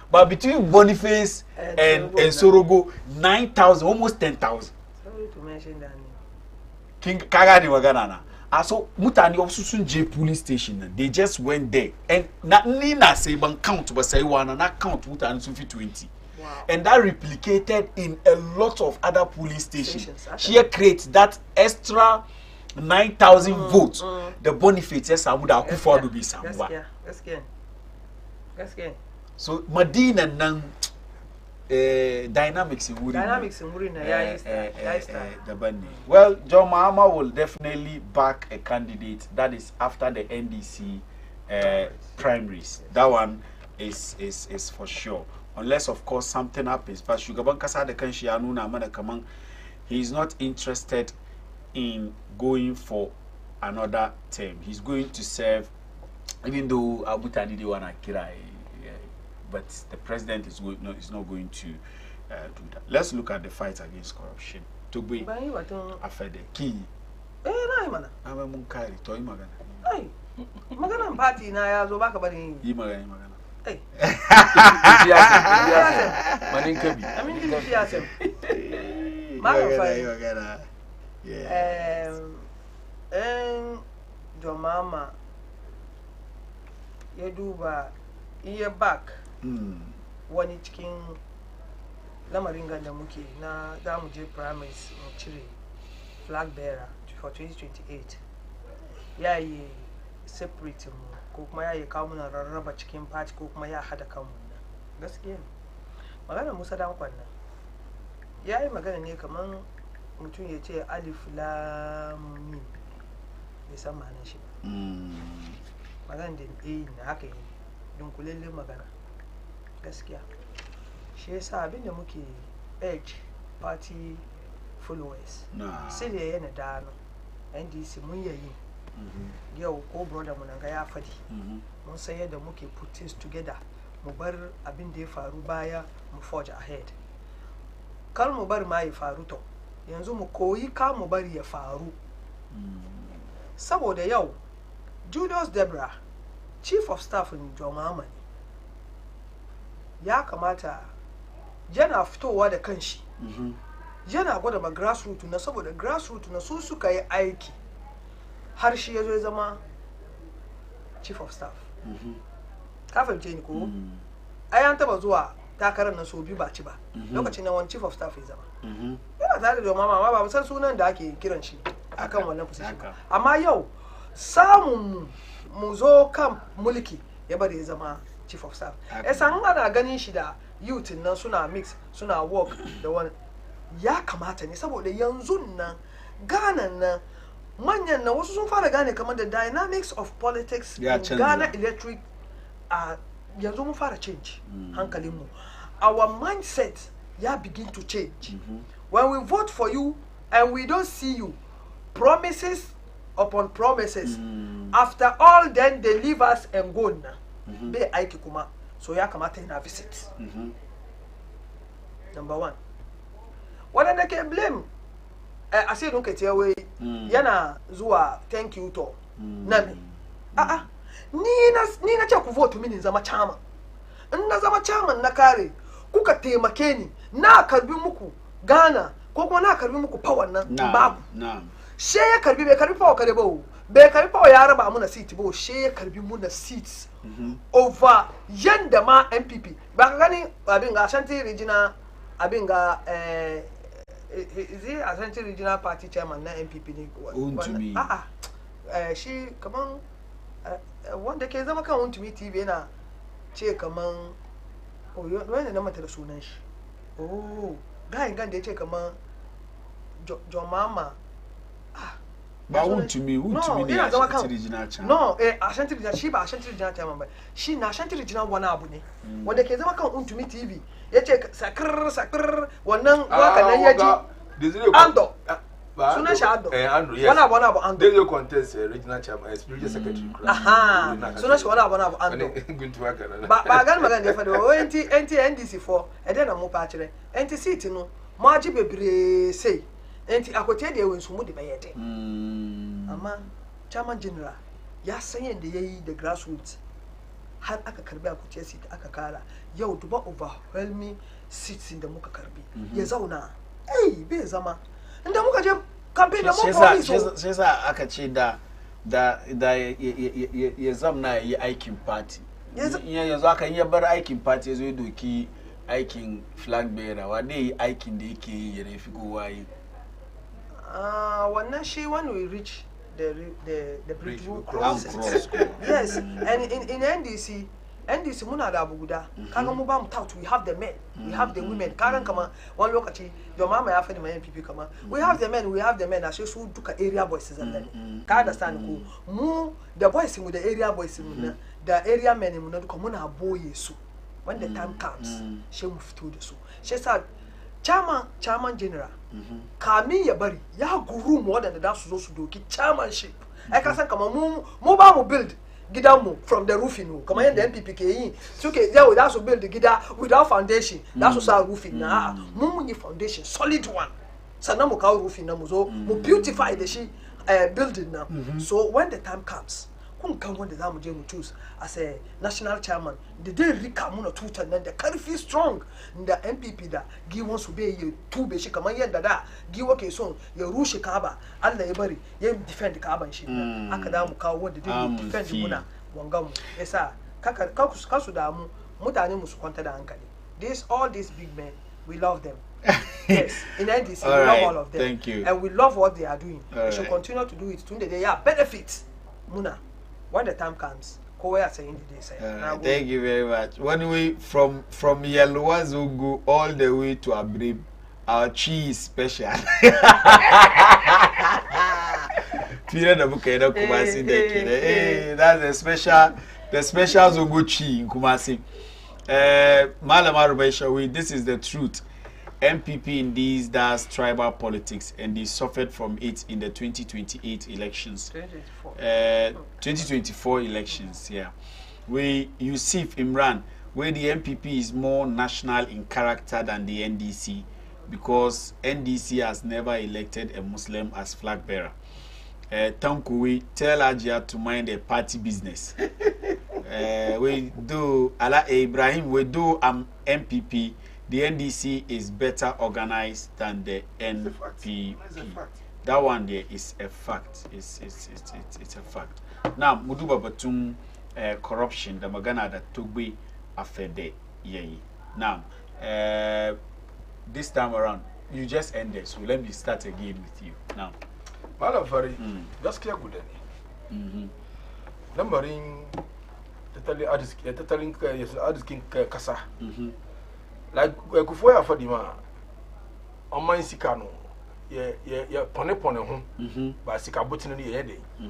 But between Boniface and Sorogo, 9,000, almost 10,000. Sorry to mention that name. King Kagadi Waganana. So Mutani of Susun police station. They just went there and Nina say ban count but say one and that count Mutani Sufi 20. Wow. And that replicated in a lot of other police stations. She creates that extra 9,000 votes. The Boniface yes, I would have Akufo-Addo be somewhere. That's good. So Medina nang dynamics in the Bani. Well, John Mahama will definitely back a candidate that is after the NDC primaries. That one is for sure. Unless of course something happens. But Shugaban Kasa de Kanshi Anuna Amana Kamang, he is not interested in going for another term. He's going to serve even though Abutani they wanna kira, but the president is not going to do that. Let's look at the fight against corruption. To be afede key. Na mana. Ame munkari to magana. Ai. Magana party na ya zo baka bari. Yi magana. Ai. Manin kabi. Amin din siyasa. Magana. Jomama ya duba iya back wani cikin lamarin da muke na za mu je primaries mu cire flag bearer for 2028 ya yi separate mu ko kuma ya yi kawo muna rarraba cikin party ko kuma ya hada kanmu gaskiya magana Musa Dankwan nan ya yi magana ne kamar mutum ya ce alif lam mim bai san ma'anar shi ba magana da na haka yi dunkulellen magana gaskiya shi yasa abinda muke edge party followers sai da yana dano NDC mun yayi yau ko brother mun ga ya fadi mun san yadda muke put things together mu bar abin da ya faru baya mu forge ahead kar mu bar ma ya faru to yanzu mu koyi ka mu bari ya faru saboda yau Julius Debra chief of staff in Jomama ya kamata yana fitowa da kanshi yana gwada ma grassroots na saboda grassroots na su suka yi aiki har shi ya zo ya zama chief of staff ka fahimce ni ko an taba zuwa takarar na so biyu ba ci ba lokacin nan wani chief of staff ya zama yana tare da Jomama ba san sunan da ake kiran shi akan wannan position amma yau samun mu zo kan mulki ya bari ya zama chief of staff san ana ganin shi da youth nan suna mix suna work da wani ya kamata ne saboda yanzu nan Ghana nan manyan nan wasu sun fara gane kamar the dynamics of politics in Ghana electric yanzu mun fara change hankalinmu our mindset ya begin to change when we vote for you and we don't see you promises upon promises after all then they leave us and go na bai aiki kuma so ya kamata yana visit number 1 wadanda ke blame a sai dunka tewe yana zuwa thank you to nani ni na ce ku vote mini zama chairman in na zama chairman na kare kuka taimake ni na karbi muku Ghana ko kuma na karbi muku power nan babu she ya karbi bai karbi power kare ba bai karbi power ya raba mu na seat ba she ya karbi mu na seats over yanda ma MPP ba ka gani abin ga Ashanti regional abin ga is it Ashanti regional party chairman na MPP ne shi kaman wanda ke zama kan Untumi TV yana ce kaman wanda na mata da sunan shi gayin gan da ya ce kaman Jomama ba Untumi ne Ashanti regional chairman no Ashanti regional shi ba Ashanti regional chairman ba shi na Ashanti regional wani abu ne wanda ke zama kan Untumi TV ya ce sakir wannan waka nan ya ji Ando sunan shi Ando wani abu Ando they contest regional chairman spiritual secretary sunan shi wani abu Ando ba gan magana da fadi o NDC for ede na mu pa kire NTC no ma ji bebre sei akwai da yawan su mu da bayade amma chairman general ya san yadda yayi da grassroots har aka karbi akwai seat aka kara yau duba overwhelming seats da muka karbi ya zauna bai zama inda muka je campaign da mu police sai sa aka ce da ya zamna yi aikin party yanzu aka yi bar aikin party ya zo ya doki aikin flag bearer wa dai aikin da yake yi ya rafi kowa yi wannan shi when we reach the bridge will cross yes and in NDC muna da abu guda kaga mu ba mu tout we have the men we have the women kaga kama wani lokaci Jomama ya fadi mai MPP kama we have the men ashe su duka area boys zan ka understand ko mu the boys mu da area boys mu da area men mu na duka muna boye su when the time comes she mu fito da su she sa chairman general kamin ya bari ya guru mu wadanda da su zo su doki chairmanship ai ka san kamar mu ba mu build gida mu from the roofing no come the MPP ke so okay there we also build the gida without foundation that's also roofing na mu foundation solid one sana mu ka roofing na mu so mu beautify the she building now so when the time comes come when the time we choose as a national chairman the day rika mu no tuta and the carry feel strong the MPP da gi wants to be you two be shi kaman yanda da gi wake so ya rushe Kaaba Allah ya bari ya defend Kaaba shi aka da mu kawo wanda dai defend muna wanga mu yasa kasu da mu mutane mu su kwanta da hankali all these big men we love them. Yes, in NDC we love all of them. Thank you. And we love what they are doing. They should continue to do it. Tunde they are benefits. Muna, when the time comes, thank you very much. When we from Yellowas will go all the way to Abrib, our cheese special. Period of Kumasi. That's the special Zogo cheese in Kumasi. Malama Rubesha, this is the truth. MPP indeed does tribal politics and they suffered from it in the 2028 elections. 2024 elections, yeah. Where Yusuf Imran, where the MPP is more national in character than the NDC because NDC has never elected a Muslim as flag bearer. Tankuwe, tell Ajia to mind a party business. We do, Ala Ibrahim, we do MPP. The NDC is better organized than the NPP. That one there is a fact. It's a fact. Now, Muduba Batum corruption, the Magana that Tugbe Afede Yei. Now, this time around, you just ended, so let me start again with you. Now, Malavari, that's clear good. Numbering totally asking Kasa. Like Kufoya Fadima on my Sikano, pone home, but Sikabutin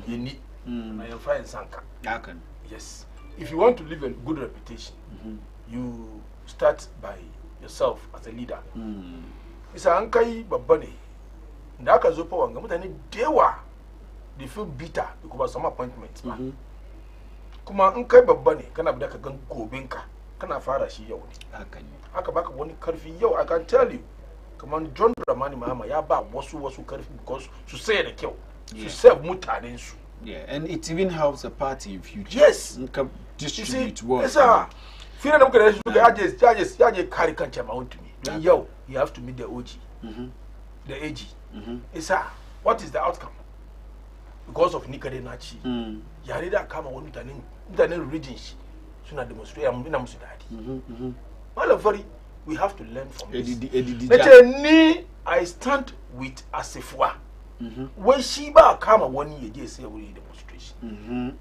you need my fire Sanka. Yes. If you want to live a good reputation, you start by yourself as a leader. It's an Ankai Babani. Ndaka Zopo and Gamutani Dewa, they feel bitter because of some appointments. Kuma Ankai Babani, can have like a gun go binka, can have fara she yoni. Akabaka one curfew yo, I can tell you. Come on, John Dramani Mahama, Yaba, wasu curfew because to say the kill, to serve mutadensu. Yeah, and it even helps the party in future. Yes, distribute work. Yes, sir. Fear them can just carry country amount to me. Yo, you have to meet the OG, the AG. Yes, sir. What is the outcome? Because of Nikade Nachi, Yarida come on Mutanen regions. Soon I demonstrate. I'm in Amsterdam. We have to learn from this. I stand with Asifwa. When Shiba come one year, they say we need demonstration.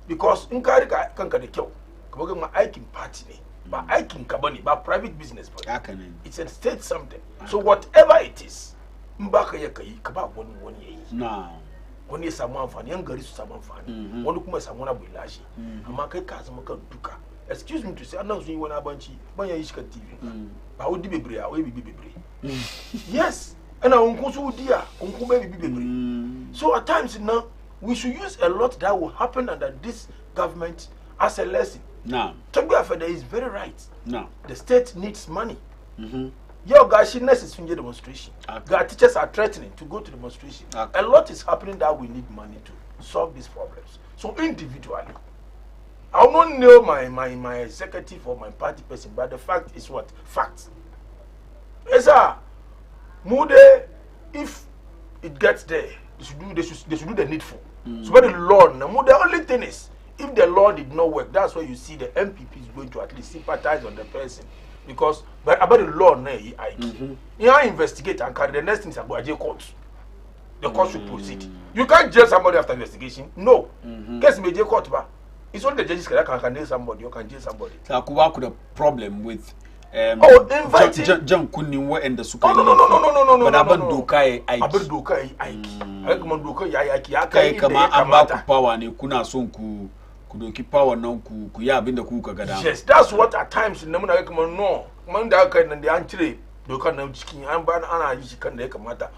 Because in Karika can't get a kill. Come on, my Aiking party, but Aiking Kabani, but private business. It's a state something. So whatever it is, Mbaka Yakai, Kaba 1 year. Now, when you someone funny, young girl is someone funny. One who comes someone will lash. A market Kazamaka Duka. Excuse me to say, I'm not seeing one Abanchi, but you can TV. But would be brave, I will be brave. Yes. And I won't go dear, Uncle baby baby. So at times now we should use a lot that will happen under this government as a lesson. Now, Tobiafede is very right. Now, the state needs money. Your guys, she necessary demonstration. Our teachers are threatening to go to demonstration. A lot is happening that we need money to solve these problems. So individually, I will not know my executive or my party person, but the fact is what? Facts. Yes, sir. Mude, if it gets there, they should do the needful. So by the Lord, now the only thing is, if the law did not work, that's why you see the MPP is going to at least sympathize on the person. Because about the law, you investigate and carry the next thing is about the court. The court should proceed. You can't jail somebody after investigation. No. Case may jail court, but it's only the judges that can jail somebody. You can jail somebody. So I could have a problem with inviting John Kuniwa and the Sukai. No. But Abadukai, Abadukai, Kama Ambaku power and Kuna Sonku. Power no kuya binda kuka gada. Yes, that's what at times in Namuna come no. Manda can and the entry do can no chicken and ban ana you can make a matter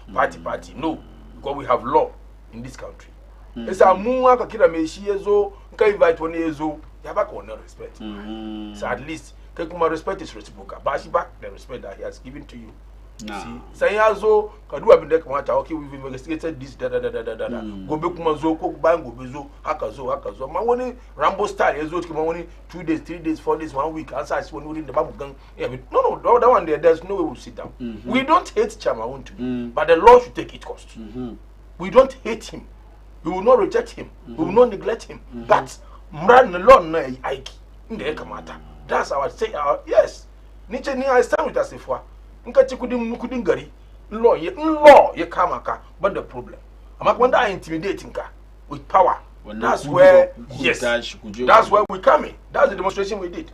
party. No, because we have law in this country. esa mu aka kira me shi yezo nka invite one yezo ya ba ko no respect. So at least Kekuma respect is reciprocal. But she back the respect that he has given to you. No. See, say yazo kadu abinde kamata okay we've investigated this da. Go be kuma zo ko bango bezo hakazo. Ma woni Rambo style yezo ki ma woni 2 days, 3 days, 4 days, 1 week. Answer is when we in the babu gang. Yeah, no, that one there's no way we'll sit down. We don't hate Chama Wuntu, but the law should take its cost. We don't hate him. We will not reject him. We will not neglect him. But mran law na aiki inde kamata. That's our say. Yes. Niche ni I stand with us if nka chikudin gari law ye kamaka. But the problem, amakwanda intimidating ka with power. That's where that's where we come in. That's the demonstration we did.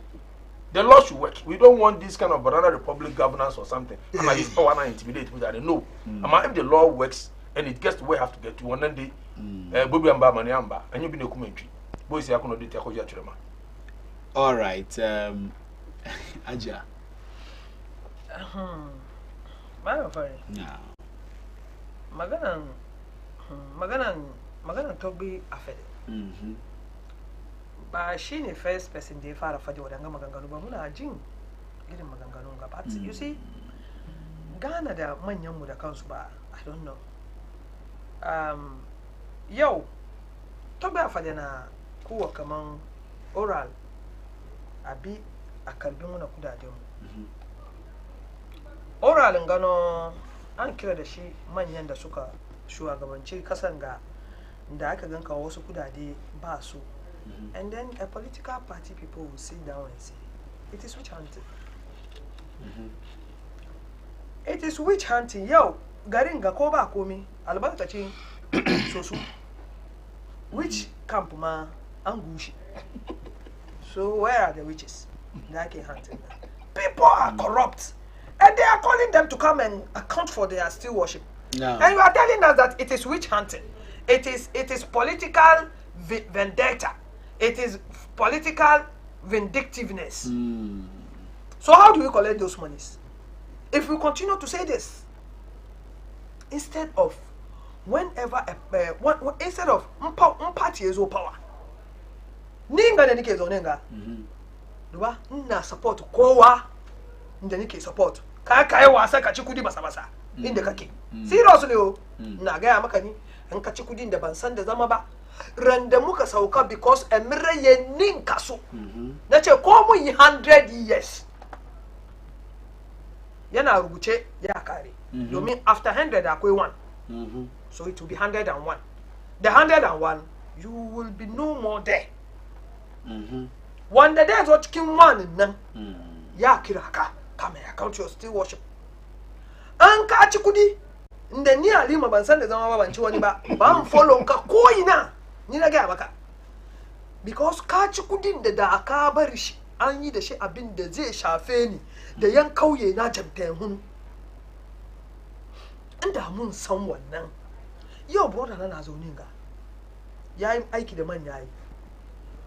The law should work. We don't want this kind of banana republic governance or something. And I use power and intimidate people that no. If the law works and it gets to where I have to get to one day, Bobby Amba Maniamba, and you've been a commentary. Boys, I cannot detect your trema. All right, Aja. Maganan tobi afede. Ba shi ne first person da ya fara fadi wadanga maganganu ba muna jin irin maganganun ga but you see Ghana da manyan mu da kansu ba I don't know yau tobi afede na kuwa kaman oral abi a kalbi muna kudaden mu oral ngano an kira da shi manyan da suka shugabanci kasan ga da aka ganka wasu kudade ba su. And then a political party people will sit down and say, it is witch hunting. It is witch hunting. Yo, garin ga ko ba komi albarkacin sosu. Which camp ma an gushi. So where are the witches? That can hunting. People are corrupt. And they are calling them to come and account for their still worship. No. And you are telling us that it is witch hunting. It is political vendetta. It is political vindictiveness. So how do we collect those monies? If we continue to say this, instead of whenever instead of party is power, ninga na nike zonenga, duba na support kowa, nda nike support. Kaya wasa ka chikudi basa inda kake. Seriously o, na gaya maka ni, an ka chikudi da ban san da zama ba. Randa muka sauka because emire ye ninka so. Nace ko mun yi 100 years. Yana rubuce ya kare. Domin after 100 akwai 1. So it will be 101. The 101 you will be no more there. When the days what cikin 1 nan ya kira ka come and account your still worship. An ka ci kudi inda ni Halima ban san da zama ba ban ci wani ba. Ban follow ka ko ina. Ni na gaya maka because ka ci kudin da aka bar shi an yi da shi abin da zai shafe ni da yan kauye na jamtayen hun inda mun san wannan yau brother na zaunin ga yayin aiki da man yayi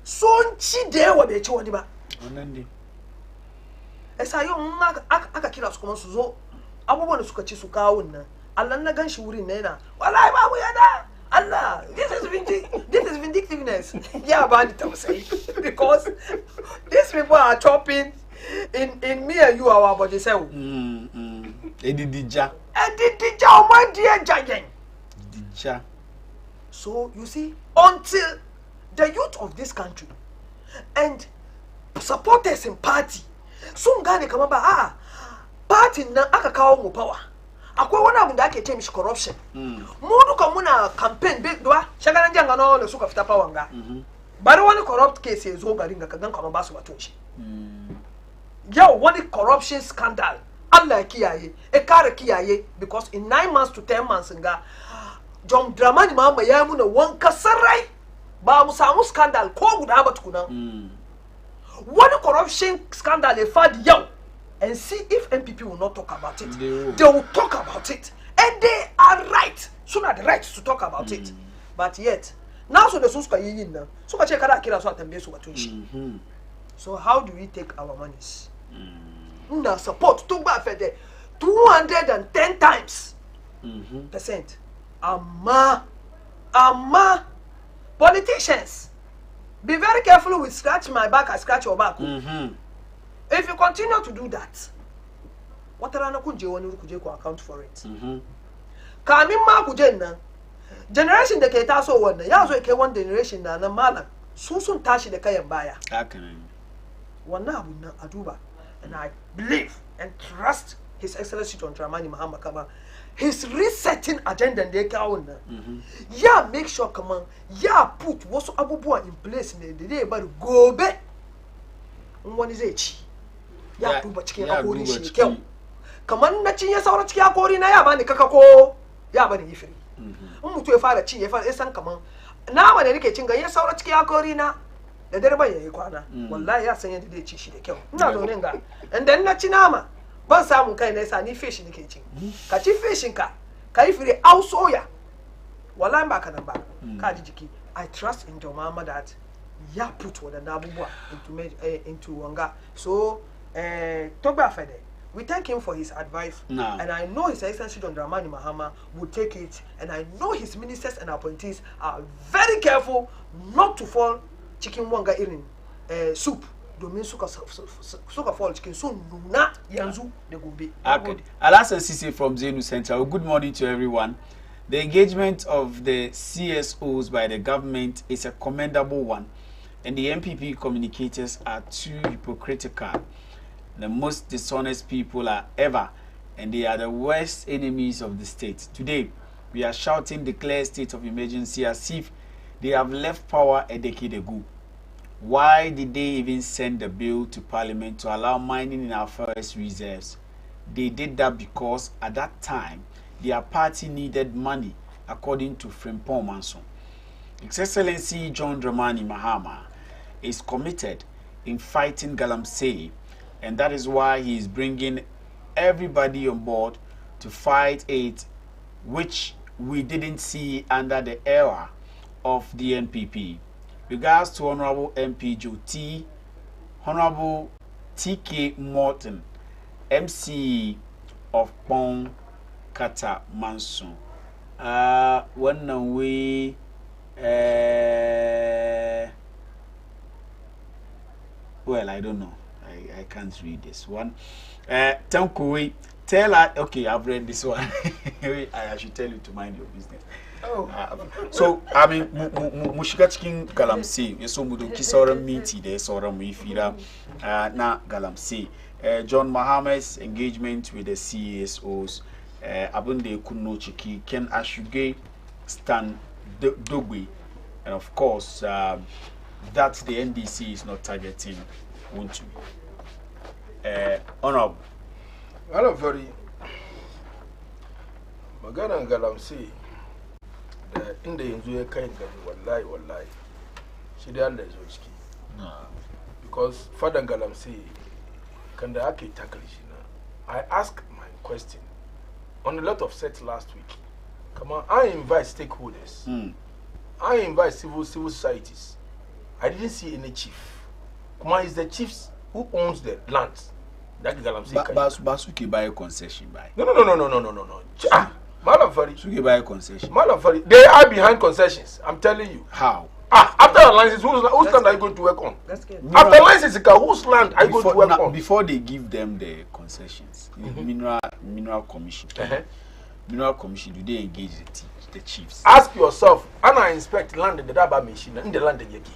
son ci da yawa bai ci wani ba wannan ne esa yau aka kira su kuma su zo abubuwan da suka ci su kawo nan Allah na ganshi wurin na yana wallahi babu yana Allah, this is vindictiveness. Yeah, bad tausayi because these people are chopping in me and you our body say. Edidija omo die jagen. Dija. So you see, until the youth of this country and supporters in party sun gane kamar ba party nan aka kawo mu power. Akwai wani abu da ake ce mishi corruption. Mu duka muna campaign big duwa shagaran janga no da suka fita power nga. Bari wani corrupt case ya zo garin ga kagan kamar ba su batun shi. Yau wani corruption scandal Allah ya kiyaye kare kiyaye because in 9 months to 10 months nga John Dramani Mahama ya muna wanka sarai ba mu samu scandal ko guda ba tukunan. Wani corruption scandal ya fadi yau and see if MPP will not talk about it. They will talk about it. And they are right. Soon are the right to talk about it. But yet, now so the Suska yin now. So much So how do we take our monies? Now support to buy for the 210 times percent. Ama Politicians, be very careful with scratch my back, I scratch your back. If you continue to do that, what are you account for it? Kami ma kuje na generation da ke taso wannan ya zo kai one generation na malam sun tashi da kayan baya. Wannan abu na aduba, and I believe and trust His Excellency John Dramani Mahama Kaba. His resetting agenda da ya kawo nan. Ya make sure kaman ya put wasu abubuwa in place ne da zai bar gobe in wani zai ci. Ya duba cikin hakorin shi kyau. Kaman na cinye sauran cikin hakori na ya bani kaka ko ya bani gifiri. In mutu ya fara cin ya fara san kaman nama ne nake cin ga ya saura cikin hakori na da dare ban yayi kwana. Wallahi ya san yadda zai ci shi da kyau. Ina zaune ga inda na ci nama ban samun kai na yasa ni fish nake cin. Ka ci fishin ka yi firi au soya. Wallahi ba ka nan ba. Ka ji jiki. I trust in your mama that ya put wadannan abubuwa into wanga. So Togba Fede, we thank him for his advice, and I know His Excellency John Dramani Mahama will take it, and I know his ministers and appointees are very careful not to fall chicken wanga in soup. Domin suka fall chicken so nuna yanzu de gobe. Alasan Sisi from Zenu Center. Good morning to everyone. The engagement of the CSOs by the government is a commendable one, and the MPP communicators are too hypocritical. The most dishonest people are ever, and they are the worst enemies of the state. Today, we are shouting declare state of emergency as if they have left power a decade ago. Why did they even send the bill to Parliament to allow mining in our forest reserves? They did that because at that time, their party needed money, according to Frimpong Manson. His Excellency John Dramani Mahama is committed in fighting Galamsey, and that is why he is bringing everybody on board to fight it, which we didn't see under the era of the NPP. Regards to Honorable MP Joti, Honorable TK Morton, MC of Pong Kata Manson. One way, well, I don't know. I can't read this one. Tankui, tell her. Okay, I've read this one. I should tell you to mind your business. So I mean, mushikachikin galamsi. Yeso mudo kisora miti de sora muifira na galamsi. John Mahama's engagement with the CSOs. Abunde kuno chiki Ken Ashuge, Stan Dogwe, and of course that the NDC is not targeting Wuntu. Honorable. Well, very Magana and Galamsi, in the Inzuya kind of wallahi. She did Zoski. Because Father Galamsi can the Aki tackle. I asked my question on a lot of sets last week. Come on, I invite stakeholders. I invite civil societies. I didn't see any chief. Come on, is the chiefs who owns the lands. That Galamsi. Basuki buy a concession by. No. Malam Fari. Suki buy a concession. Malam Fari. They are behind concessions. I'm telling you. How? After the license, whose land are you going to work on? After license, whose land are you going to work on? Before they give them the concessions, mineral commission. Mineral commission, do they engage the chiefs? Ask yourself, and I inspect land in the Daba machine in the land in Yaki.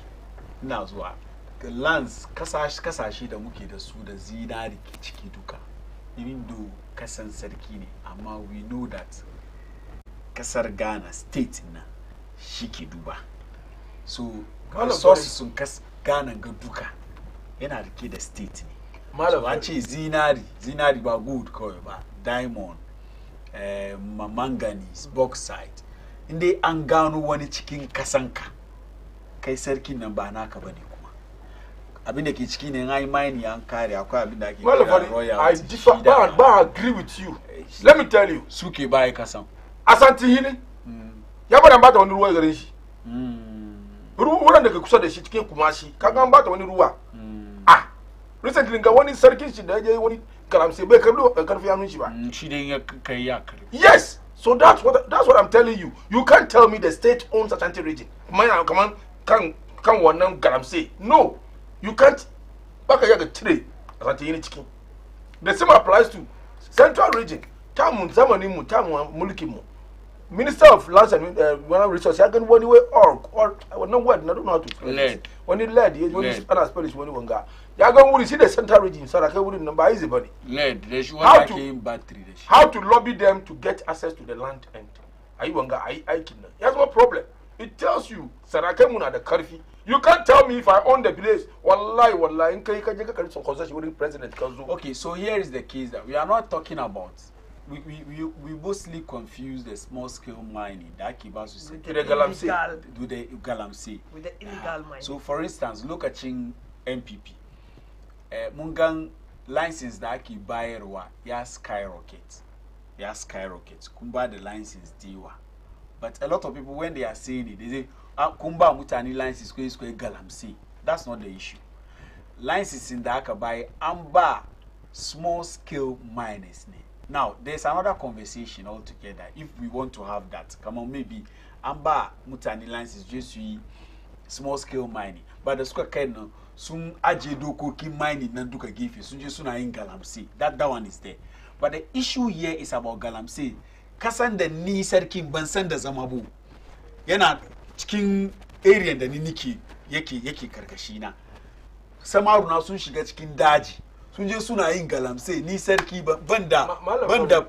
Now, what? The lands, kasashi da muke da su da zinari ciki duka. Even though kasan sarki ne, amma we know that kasar Ghana state na shi ke duba. So resources sun Ghana ga duka yana rike da state ne. So an ce zinari ba gold kawai ba, diamond, manganese, bauxite. Inde an gano wani cikin kasanka, kai sarkin nan ba naka bane. Abin da ke ciki ne ai mine an kare akwai abin da ake royal. I differ, but I agree with you. Let me tell you. Suke bai kasan. Asanti hili. Ya bada mbata wani ruwa garin shi. Ruwan da ke kusa da shi cikin Kumashi, kaga mbata wani ruwa. Recently ga wani sarkin shi da yaje wani Galamsey bai karbi karfi hannun shi ba. Shi dai ya kai ya karbi. Yes. So that's what I'm telling you. You can't tell me the state owns Ashanti region. Come on, can one now Galamsey? No, you can't. Back a tree Ashanti chicken. The same applies to Central region. Tamu Zamanimu Tamu Mulikimu. Minister of Lands and Resources, I can one way or I don't know what, I don't know how to explain. When it led, when you Spanish when you want to go, you see the Central region, so I can't wouldn't number easy body. How to lobby them to get access to the land and I want I kidnap. That's no problem. It tells you, Sarakemuna the Karfi. You can't tell me if I own the place. Wallahi, in Kayaka some concession with President Kazu. Okay, so here is the case that we are not talking about. We mostly confuse the small scale mining that Kibasu said with the Galamsey. With the Galamsey. With the illegal mining. So for instance, look at Ching MPP. Mungang license that ki buy ya skyrocket. Kumba the license diwa. But a lot of people when they are saying it, they say Kumba mutani license square Galamsey. That's not the issue. License in the Akabai Amba small scale miners. Now, there's another conversation altogether. If we want to have that, come on, maybe Amba Mutani lines is just small scale mining. But the square can soon ajedo koki mining nanduka give you soon just soon in Galamsey. That one is there. But the issue here is about Galamsey. Kasan the ni serkin bansan da zamabu. Yana cikin area da ni niki yake karkashina. Samaru na sun shiga cikin daji. Sun je suna yin Galamsey ni sarki banda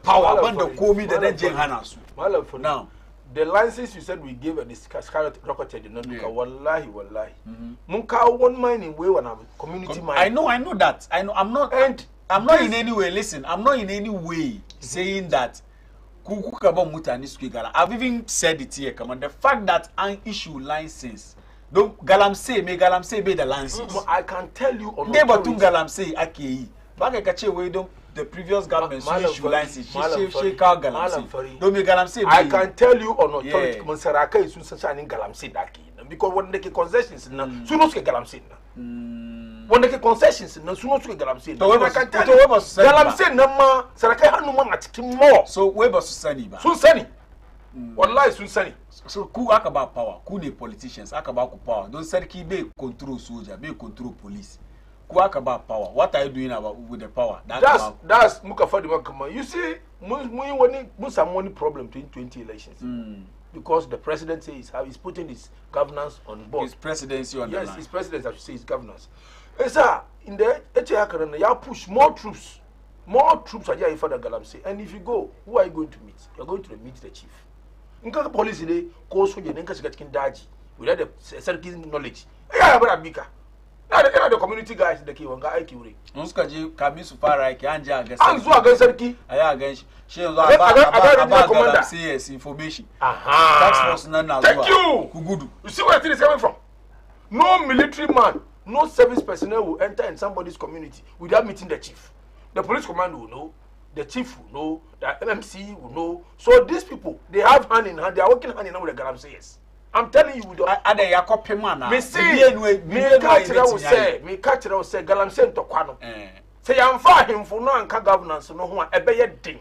power banda komi da dan jin hana su. Now the license you said we gave and the skyrocketed did not look wallahi mun kawo one mining way when community mining. I know that. I'm not in any way saying that kuka ba mutane suke gala. I've even said it here, come on. The fact that an issue license don't Galamsey be the license. I can tell you on never to Galamsey AKE. Back a catch away the previous government issue license. She called Galamsey. Don't make Galamsey. I can tell you on authority Saraka is shining Galamsey daki. Because when they get concessions na suno suke Galamsey na. When they get concessions na suno suke Galamsey. I can tell you Galamsey na ma Saraka hanu ma atiki more. So weba susani ba. Susani. Wallahi susani. So who about power? Who the politicians? About power. Don't sarki be control soldier, be control police. Who about power? What are you doing about with the power? That's Mukafadi Makama. You see, most money problem to 20 elections. Because the president says he's putting his governance on board. His presidency on the line. Yes, his presidency, I should say his governance. Sir, in the HAKRN, you push more troops. More troops are here for the Galamsey. And if you go, who are you going to meet? You're going to meet the chief. Nka police ile ko soje ne nka shiga cikin daji without the certain knowledge ya bara bika ina the community guys da ke wanga aiki wuri mun suka je kamin su fara aiki an je a ga an zuwa ga sarki aya ga shi yanzu a ba commander CS information tax force nan na zuwa thank you ku gudu. You see where it is coming from? No military man, no service personnel will enter in somebody's community without meeting the chief. The police command will know, the chief will know, the MMC will know. So these people, they have hand in hand. They are working hand in hand with the Galamseyers. I'm telling you, we don't. Are they Yakope man? Me say, me catch will say Galamsey to Kwano. Say I'm for him for no anka governance no ho a beye ding.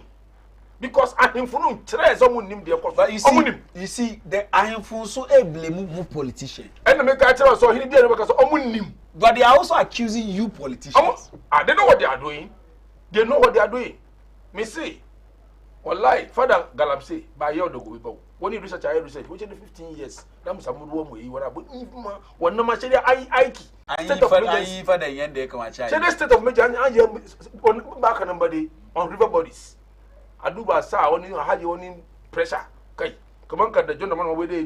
Because ahemfo no tre someone nim de But you see the ahemfo so blame mu politician. And me catch so he dey because omunim. But they are also accusing you politicians. They know what they are doing. They know what they are doing. Me say, wallahi, Father Galamsey, by your dog, when you research, which in the 15 years, them some room way, what about one no much state of major on back on somebody on river bodies. I do by sa only had your own pressure. Okay, come on, the gentleman where they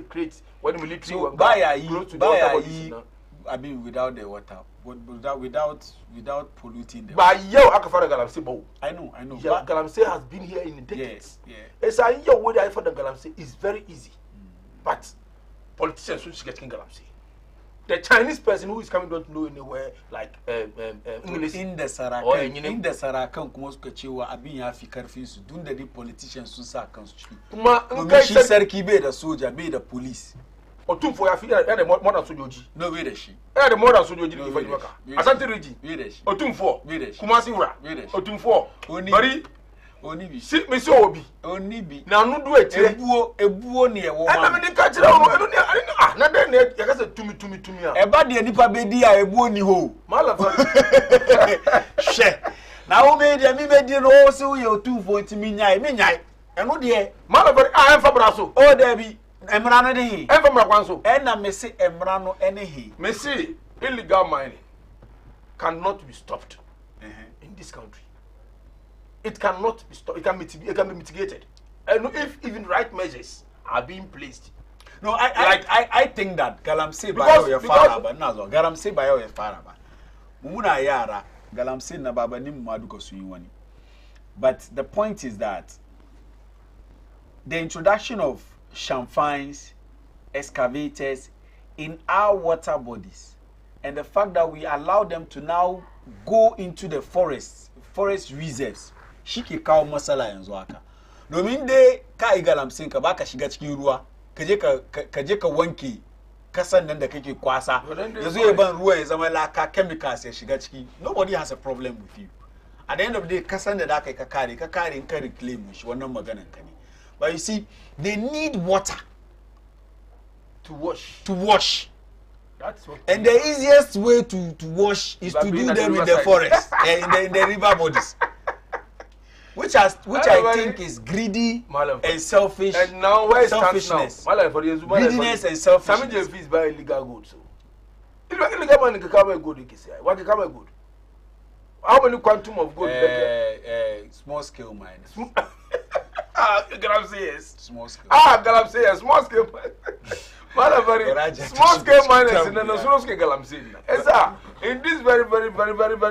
create when the military so buy I mean, without the water, without polluting the water. By your Akafara Galamsey, I know. Yeah, Galamsey has been here in decades. Yeah. It's a year where I for the Galamsey is very easy. But politicians should get Galamsey. The Chinese person who is coming don't know anywhere like English. In the Sarakan, Kumoskachiwa, Abinya Fikarfis, don't the politicians who sa constitute. She said, be the soldier, be the police. Or two for your feet and more than Sujoji. No, where is she? And more than Sujoji for you. Asante Rigi. Where is she? Or two for Kumasi Or two for. Onibi. Si me so obi. Onibi. Na no do etire. Ebuo ne e wo ma. Ana me ni ka kire wo eno ne ah na den ne ya ka se tumi a. Eba de nipa bedi a ebuo ni ho. Mala fa. Hwe. Na wo me de mi bedi no wo se wo ye otufo ntimi nyai. Me nyai. Eno de Mala fa enfa bra so. O da bi. Emra no de hi. Enfa bra kwan so. E na me se emra no ene hi. Me see illegal mining cannot be stopped in this country. It cannot be stopped. It can be mitigated. And if even right measures are being placed. No, I think that Galamsey bayo ya faraba nazo. Galamsey bayo ya faraba. Mumuna yara Galamsey na baba ni mwaduko suyiwani. But the point is that the introduction of chamfines, excavators in our water bodies, and the fact that we allow them to now go into the forest reserves, shike kawo masala yanzu haka. Domin dai ka yi Galamsey ka baka shiga cikin ruwa, ka je ka wanke kasan nan da kake kwasa, yanzu ya ban ruwa ya zama laka chemicals ya shiga ciki. Nobody has a problem with you. At the end of the day, kasan da ka kare in ka reclaim shi wannan maganan ka ne. But you see, they need water to wash. That's what. And the easiest way to wash is to do them in the forest, in the river bodies, which I think is greedy and selfish. And now where is selfishness? Greediness and selfishness. Some of fees buy illegal goods. Illegal money can come good. What can come good? How many quantum of gold? Small scale miners. Galamsey yes. Small scale. Galamsey yes. Small scale. Small scale miners in the small scale Galamsey. In this very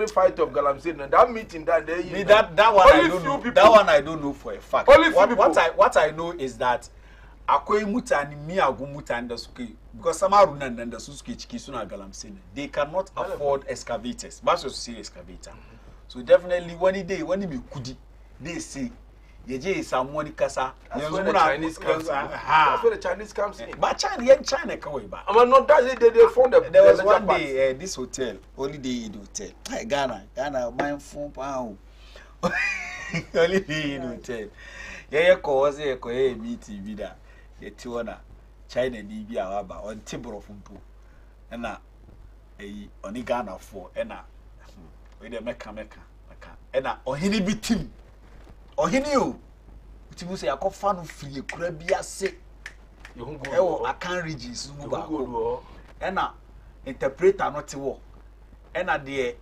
fight of Galamsey, that meeting that day. That one I don't know. That one I don't know for a fact. What I know is that akwai mutane miyagun mutane da suke because samaru nan da su suke ciki suna Galamsey. They cannot afford excavators. Ba su see excavator. So definitely one day when me kudi they say yeje someone kasa that's where the Chinese comes in. That's where the Chinese comes in. But China kawai ba. I'm not that they found there was one day this hotel, Holiday Inn hotel. Ghana my phone pound. Holiday Inn hotel. Yeah ko was ko meeting bi da. Ye ti wona China ni bi awaba on tibro fumpo. Na oni Ghana for na we dey meka na ohini bi tim ohini o timu say akofa no free ekura bi ase ewo akan regions mu ba ko na interpreter no te wo na the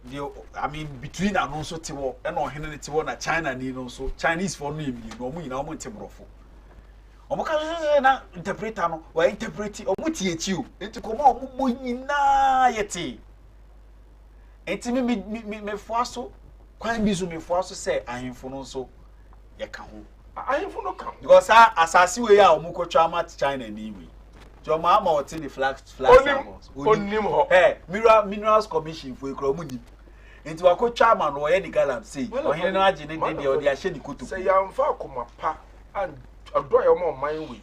I mean between and also te wo na ohini ne te wo na China ni no so Chinese for no emi no mu nyina omo ntebrofo omo ka na interpreter no wa interpret omo tie echi o enti ko ma omo nyina yete enti me foaso kwan bi so me foaso say ahemfo no so ye ka ho ahemfo no ka because asase we ya omo ko twa mat China ni we jo ma o te the flag onim ho minerals commission for ekro mu ni enti wa ko twa ma no ye the Galamsey ohene no age ne de o de ahye ni koto say ya mfa akoma pa and do your mom mind we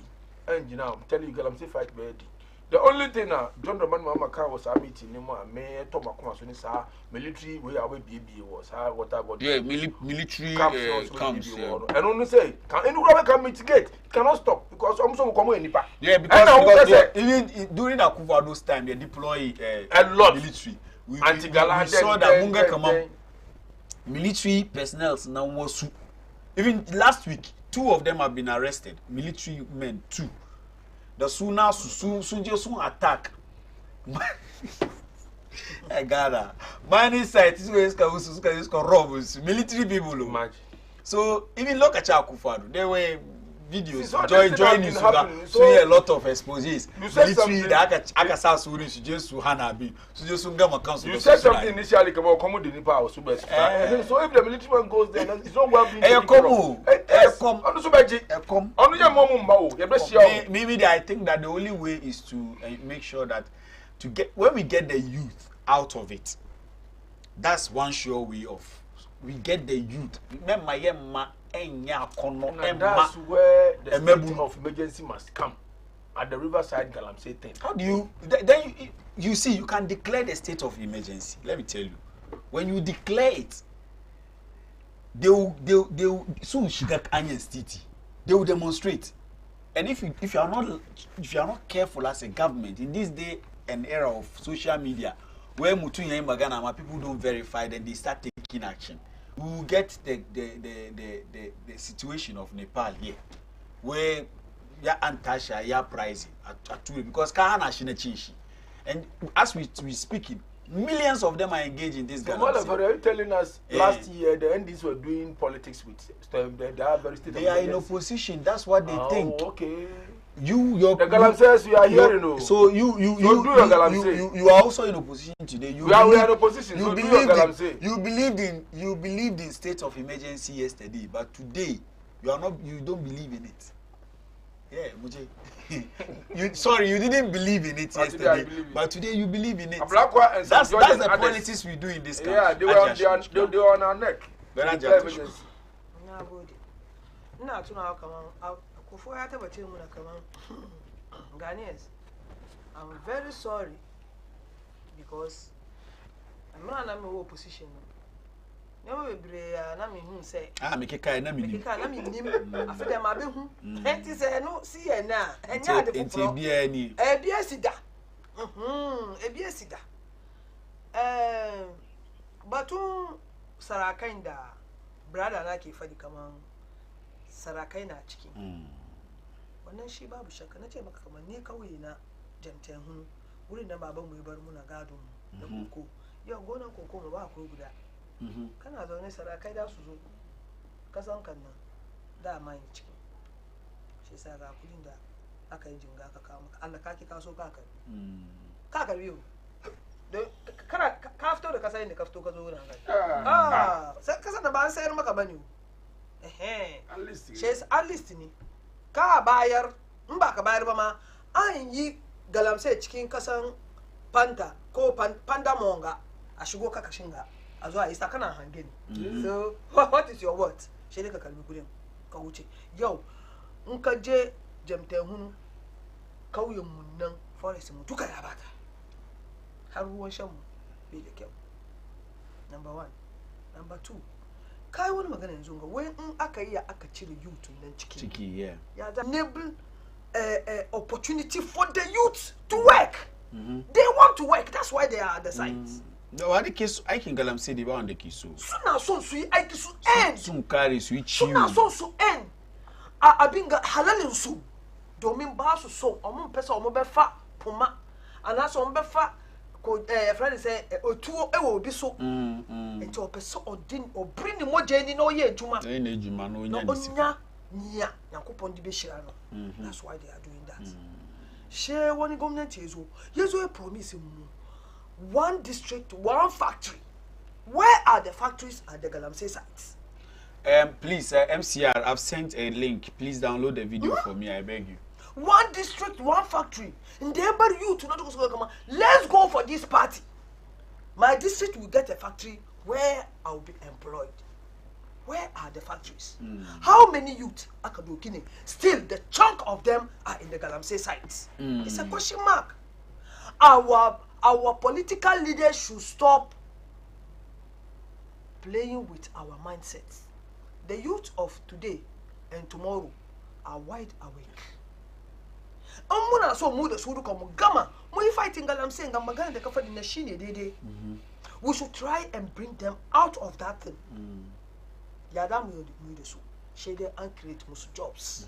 and you know I'm telling you Galamsey fight ready. The only thing John Roman Mama car was a meeting no me to makoma so ni sa military we are we was water body. Yeah, military camps. And only say can anyone can mitigate cannot stop because almost come nipa. Yeah, because even during Akufo-Addo's time they deploy a lot military. We saw that Munga come up military personnel now was even last week 2 of them have been arrested, military men 2. The sooner soon attack. I got mining site is rob military people. So even look at Akufo-Addo, there were videos joining so a lot of exposes. Military that akasa suri just Hanabi. So just Gama council. You said something initially about common the Nipa or Super. So if the military man goes there, it's not well being. Maybe I think that the only way is to make sure that when we get the youth out of it, that's one sure way of we get the youth. And that's where the state of emergency must come at the riverside Galamsey thing. How do you then you see you can declare the state of emergency? Let me tell you, when you declare it, they will soon shiga Anyen's city. They will demonstrate. And if you are not careful as a government in this day and era of social media, where Mutunya Magana people don't verify, then they start taking action. We will get the situation of Nepal here, where ya antasha ya pricing at because Kahana shine chinshi. And as we speaking, millions of them are engaged in this galaxy. So, are you telling us last year the NDs were doing politics with them? They are very state. They are in opposition. That's what they think. Okay. The Galamsees you are here, you know. So you are also in opposition today. We are in opposition. You believed in state of emergency yesterday, but today you don't believe in it. Yeah, Muje. You didn't believe in it yesterday, but today you believe in it. That's the politics we do in this country. Yeah, they were on our neck. Ghanaians, I'm very sorry because I'm not in my opposition. Never be na me hu say me keka na me nim afede ma be hu enti say no see na enya de enti bia ni bia sida bia sida batun sarakai da brother na ke fadi kaman sarakai na ciki wannan shi babu shakka nace maka kaman ni kauye na jamten hu wurin da baban mu ya bar mu na gado mu da koko yau gonan koko mu ba ko guda kana zaune sarakai da su zo kasan kan nan da mai ciki shi yasa ga kudin da aka yi jinga ka kawo maka Allah kake kaso ka karbi yau don kana ka fito da kasa inda ka fito ka zo wurin kai sai kasa da ba an sayar maka bane shi yasa an list ne ka bayar in ba ka bayar ba ma an yi galamsai cikin kasan panta ko panda monga a shigo ka kashin ga a zuwa isa kana hangen so what is your word shi ne ka kalbi kudin ka wuce yau in ka je jamten hunu kauyen mun nan forest mu duka ya bata har ruwan shan mu bai da kyau number 1 number 2 kai wani magana yanzu ga wai in aka yi aka cire youth nan ciki ya da enable opportunity for the youth to work they want to work, that's why they are at the sites. Da wani ke su aikin galamsai da ba wanda ke so. Suna son su yi aiki su end. Sun kare su yi ciwo. Suna son su end. A abin ga halalin su domin ba su so omun pesa omun be fa puma. Ana so omun be fa ko friend say otuo ewo obi so. Enti o pesa odin o bring the moje ni no ye ejuma. Na ejuma no nya ni sika. Nya yakopon di be shira no. That's why they are doing that. She wani government yezo promise mu. One district, one factory. Where are the factories at the Galamsey sites? Please, MCR, I've sent a link. Please download the video for me, I beg you. One district, one factory. In the ember you to not go. Let's go for this party. My district will get a factory where I will be employed. Where are the factories? How many youth Akadokine? Still, the chunk of them are in the Galamsey sites. It's a question mark. Our political leaders should stop playing with our mindsets. The youth of today and tomorrow are wide awake. Amuna so mu da su duka mu gama mu yi fighting galamsey ga magana da kafa din shine daidai. We should try and bring them out of that thing. Ya da mu da su. She dey and create musu jobs.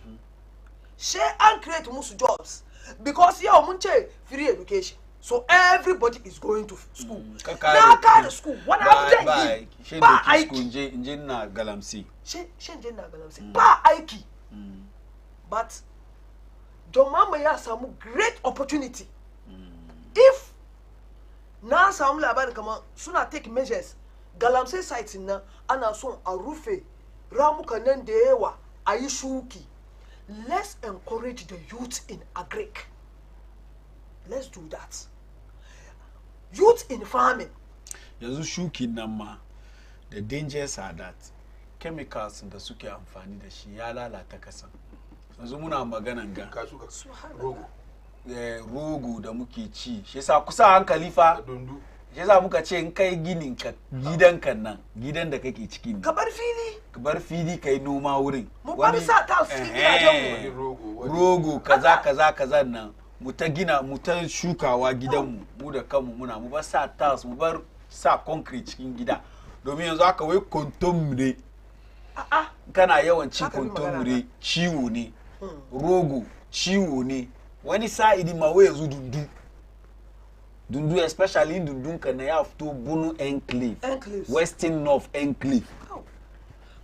She and create musu jobs because here mun ce free education. So everybody is going to school. Now kind of school. What have they? Ba aiki. Nje na galamsey. She nje na galamsey. Ba aiki. But Domama ya samu great opportunity. If na samu labari kama suna take measures galamsey sites na ana son a rufe ramuka nan da yawa ayi shuki. Let's encourage the youth in agric. Let's do that. Youth in farming. Yanzu shukin nan ma, the dangers are that chemicals da suke amfani da shi ya lalata kasan. Yanzu muna maganan ga rogo da muke ci. Shi yasa kusa hankali fa. shi za muka ce in kai ginin ka gidan kan nan gidan da kake ciki ne ka bar fili kai noma wurin mu bar sa ta cikin gidajen mu rogo kaza nan mu ta gina mu ta shukawa gidanmu mu da kanmu mu bar sa tiles mu bar sa concrete cikin gida domin yanzu aka wai kontomre kana yawan ci kontomre ciwo ne rogo ciwo ne wani sa'idi ma wai yanzu dundu especially dundun ka na ya fito bunu enclave western north enclave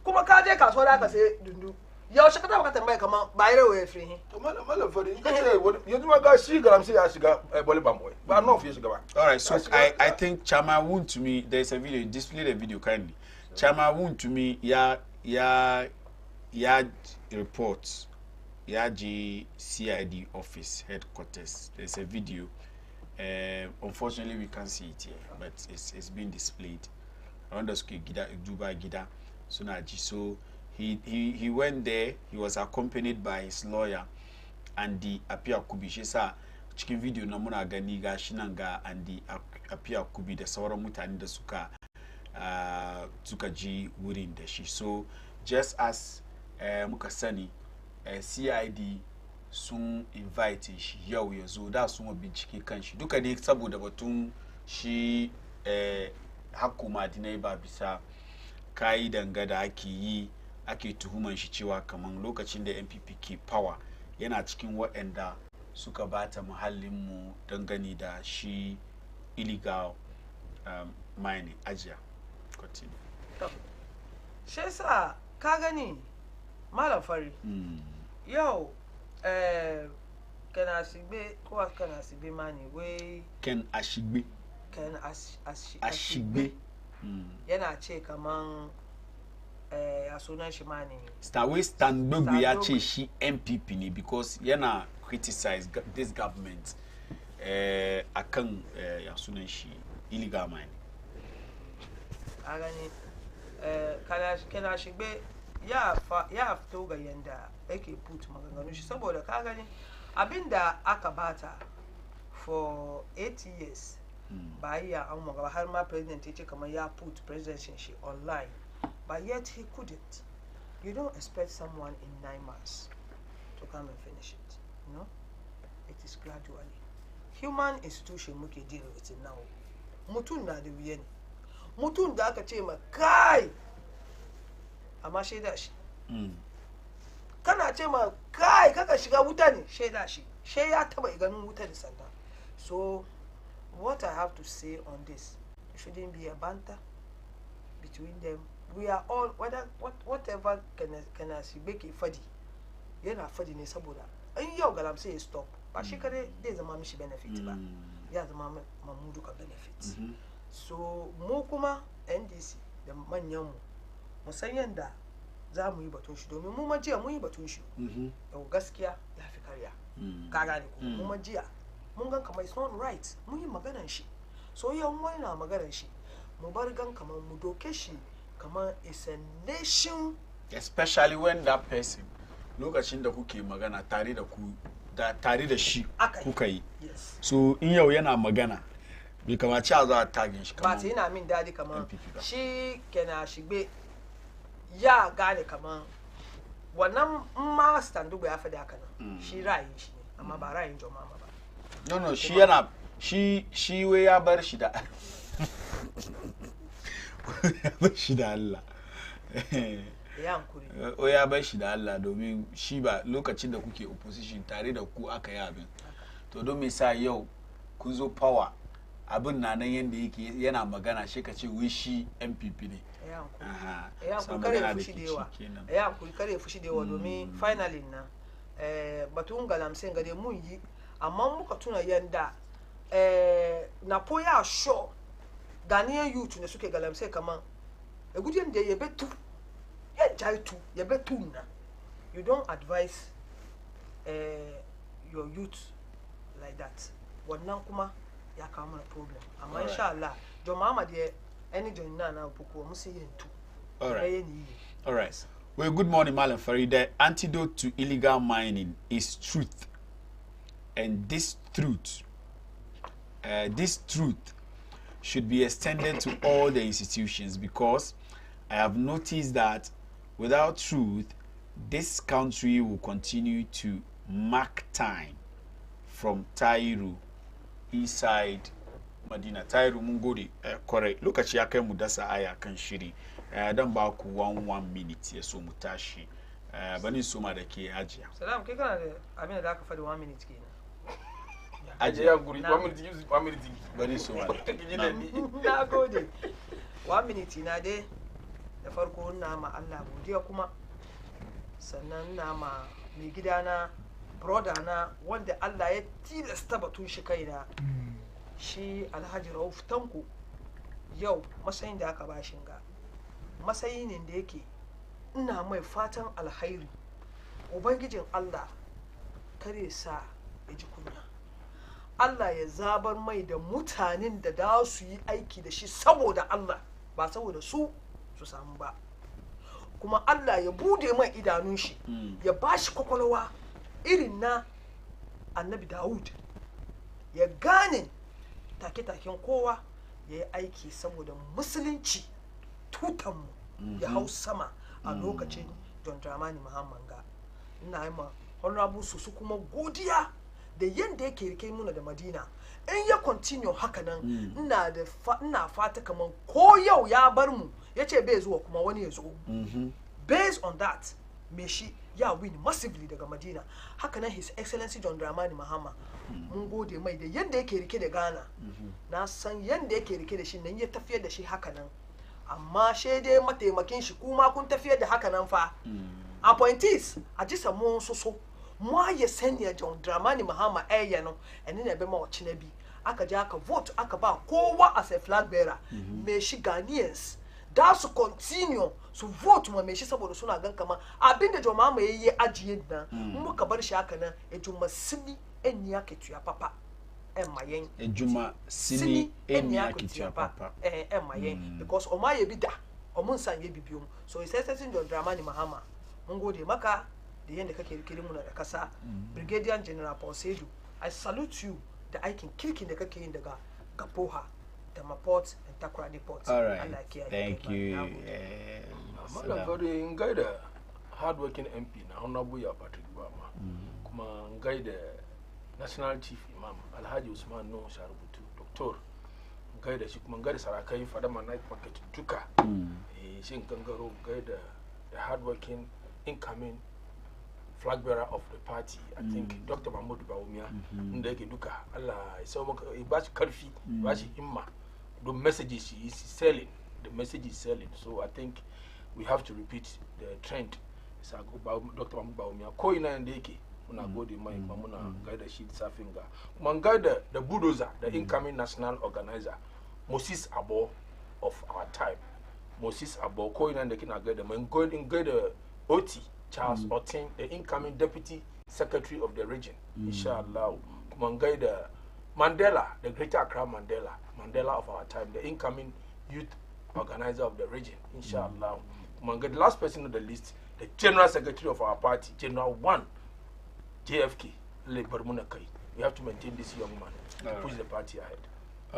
kuma ka je kasuwa da ka sai dundu yaushe ka taba ka tambaya kaman bayar waye free to malam fari kace yanzu ma ga shi garam sai ya shiga boli bamboy ba no fi shiga ba. All right, so I think Chama Woon to me there's a video, display the video kindly. Chama Woon to me ya reports ya G CID office headquarters. There's a video. Unfortunately we can't see it here, but it's been displayed. Around the school Gida Juba Gida Sunaji. So he went there. He was accompanied by his lawyer and the Apia Kubi. She saw cikin video na muna gani ga shinanga and the Apia Kubi da sauran mutane da suka ji wurin da shi. So just as muka sani CID sun invite shi yau ya zo da sun bincike kan shi duka dai saboda batun shi hakku madinai ba bisa kai dangada ake tuhuman shi cewa kaman lokacin da NPP ke power yana cikin waɗanda suka bata muhallinmu dangane da shi illegal mining ajiya. Continue. Shi yasa ka gani malam fari yau kana sigbe ko kana sigbe mani wai ken ashigbe yana ce kaman ya sunan shi ma ne Stanbogui ya ce shi MPP ne because yana criticize this government akan ya sunan shi illegal mining. A gani kana shigbe ya fito ga yanda yake put maganganu shi saboda ka gani abinda aka bata for 8 years ba ya an magana har ma president ya ce kamar ya put presidency shi online. But yet he couldn't. You don't expect someone in 9 months to come and finish it. You know? It is gradually. Human institution muke deal with it now. Mutun na da wuya ne. Mutun da aka ce ma kai amma shaida shi. Kana ce ma kai kaka shiga wuta ne shaida shi. She ya taba ganin wuta da sanda. So what I have to say on this, it shouldn't be a banter between them. We are all whatever can as you make it fadi. Yana fadi ne saboda an yau galam sai stop ba shi kare dai zama mishi benefit ba ya zama mamu duka benefit. So mu kuma NDC da manyan mu san yanda za mu yi batun shi domin mu majiya mu yi batun shi yau gaskiya ya fi karya ka gane ko mu majiya mun gan kamar it's not right mu yi maganar shi so yau wani na maganar shi mu bar gan kamar mu doke shi kamar is a nation, especially when that person lokacin da kuke magana tare da shi kuka yi. So in yau yana magana bai kamace a za a tagin shi kamar ba ta yana min dadi kamar shi kana shigbe ya gane kamar wannan ma standugo ya faɗi haka nan shi ra'ayin shi ne amma ba ra'ayin jama'a ba. No shi yana shi wai ya bar shi da shi da Allah ya bar shi da Allah domin shi ba lokacin da kuke opposition tare da ku aka yi abin to don me sa yau kun zo power abin na nan yanda yake yana magana shi ka ce wai shi MPP ne ya kare fushi da yawa domin finally na batun galamsen gade mun yi amma muka tuna yanda na poya show Ghanaian youth ne suke galamse kaman egudien de yebetu ya jaitu yebetu na you don't advise your youth like that wannan kuma ya kawo mana problem amma insha Allah jo mama de any join na poku mu se yentu all right well good morning Malam Farid. The antidote to illegal mining is truth, and this truth should be extended to all the institutions, because I have noticed that without truth, this country will continue to mark time. From Tairu, east side, Madina. Tairu Mungodi, correct. Look at Yaka Mudasa Aya Kanshiri. Dan ba ku 1 minute ya so mutashi. Bani so ma da ke ajiya. Salam, kai kana da abin da aka faɗi 1 minute kenan. Ajiya guri 1 minute use 1 minute. Bani so ma. Na gode. 1 minute na dai da farko na ma Allah godiya, kuma sannan na ma mai gidana brother na wanda Allah ya tilasta batun shi kaina, shi Alhaji Rauf Tanko. Yau matsayin da aka bashin ga matsayi ne da yake ina mai fatan alhairi. Ubangijin Allah kare sa ya ji kunya. Allah ya zabar mai da mutanen da za su yi aiki da shi saboda Allah, ba saboda su samu ba. Kuma Allah ya bude mai idanun shi, ya bashi kwakwalwa irin na Annabi Dawud, ya gane take-taken kowa, ya yi aiki saboda musulunci tutanmu ya hau sama a lokacin John Dramani Mahama ga. Ina yi ma honorable su kuma godiya da yadda yake rike muna da Madina. In ya continue haka nan, ina fata kaman ko yau ya bar mu ya ce bai zuwa kuma wani ya zo. Based on that, me shi ya win massively daga Madina. Haka nan His Excellency John Dramani Mahama, mun gode mai da yadda yake rike da Ghana. Na san yadda yake rike da shi nan, ya tafiyar da shi haka nan. Amma shi dai mataimakin shi kuma kun tafiyar da haka nan fa. Appointees a ji samu so mu ya sanya John Dramani Mahama no, ene na be ma ochina bi. Aka je aka vote, aka ba kowa as a flag bearer. Me shi Ghanaians da su continue su vote ma me shi saboda suna gan kama abinda John Mahama yayi ajiye nan, muka bar shi haka nan, ejuma sini enya ketua papa. Mayen ejuma sini enya ketua papa. Mayen, because oma ye bi da, omun san ye bibium. So His Excellency John Dramani Mahama, mun gode maka da yanda kake rike mu da kasa. Brigadier General Paul Sedu, I salute you da aikin kirkin da kake yin daga Gapoha, Tamaport and Takoradi Port. All right. Thank you. Amma very ngaida hardworking MP na Honorable ya Patrick Bama. Kuma ngaida National Chief Imam Alhaji Usman No Sharubutu, Doctor. Ngaida shi kuma ngaida sarakai Fadama Night Market duka. Shin kangaro ngaida the hardworking incoming flag bearer of the party, I think Dr. Mahmoud Bawumia, ndege duka Allah so maka bashi karfi, bashi himma. The messages is selling, the message is selling. So I think we have to repeat the trend. Dr. Mahmoud Bawumia ko ina ndeke muna gode mai muna gaida shi Safinga. Mun gaida the bulldozer, the incoming national organizer, Moses Abo of our time. Moses Abo ko ina ndeke na gaida mun gaida Oti Charles Otin, the incoming Deputy Secretary of the region, inshallah. Kumangaida Mandela, the Greater Accra Mandela of our time, the incoming youth organizer of the region, inshallah. Kumangaida, the last person on the list, the General Secretary of our party, General 1, JFK, Le Barmunakai. We have to maintain this young man to push the party ahead.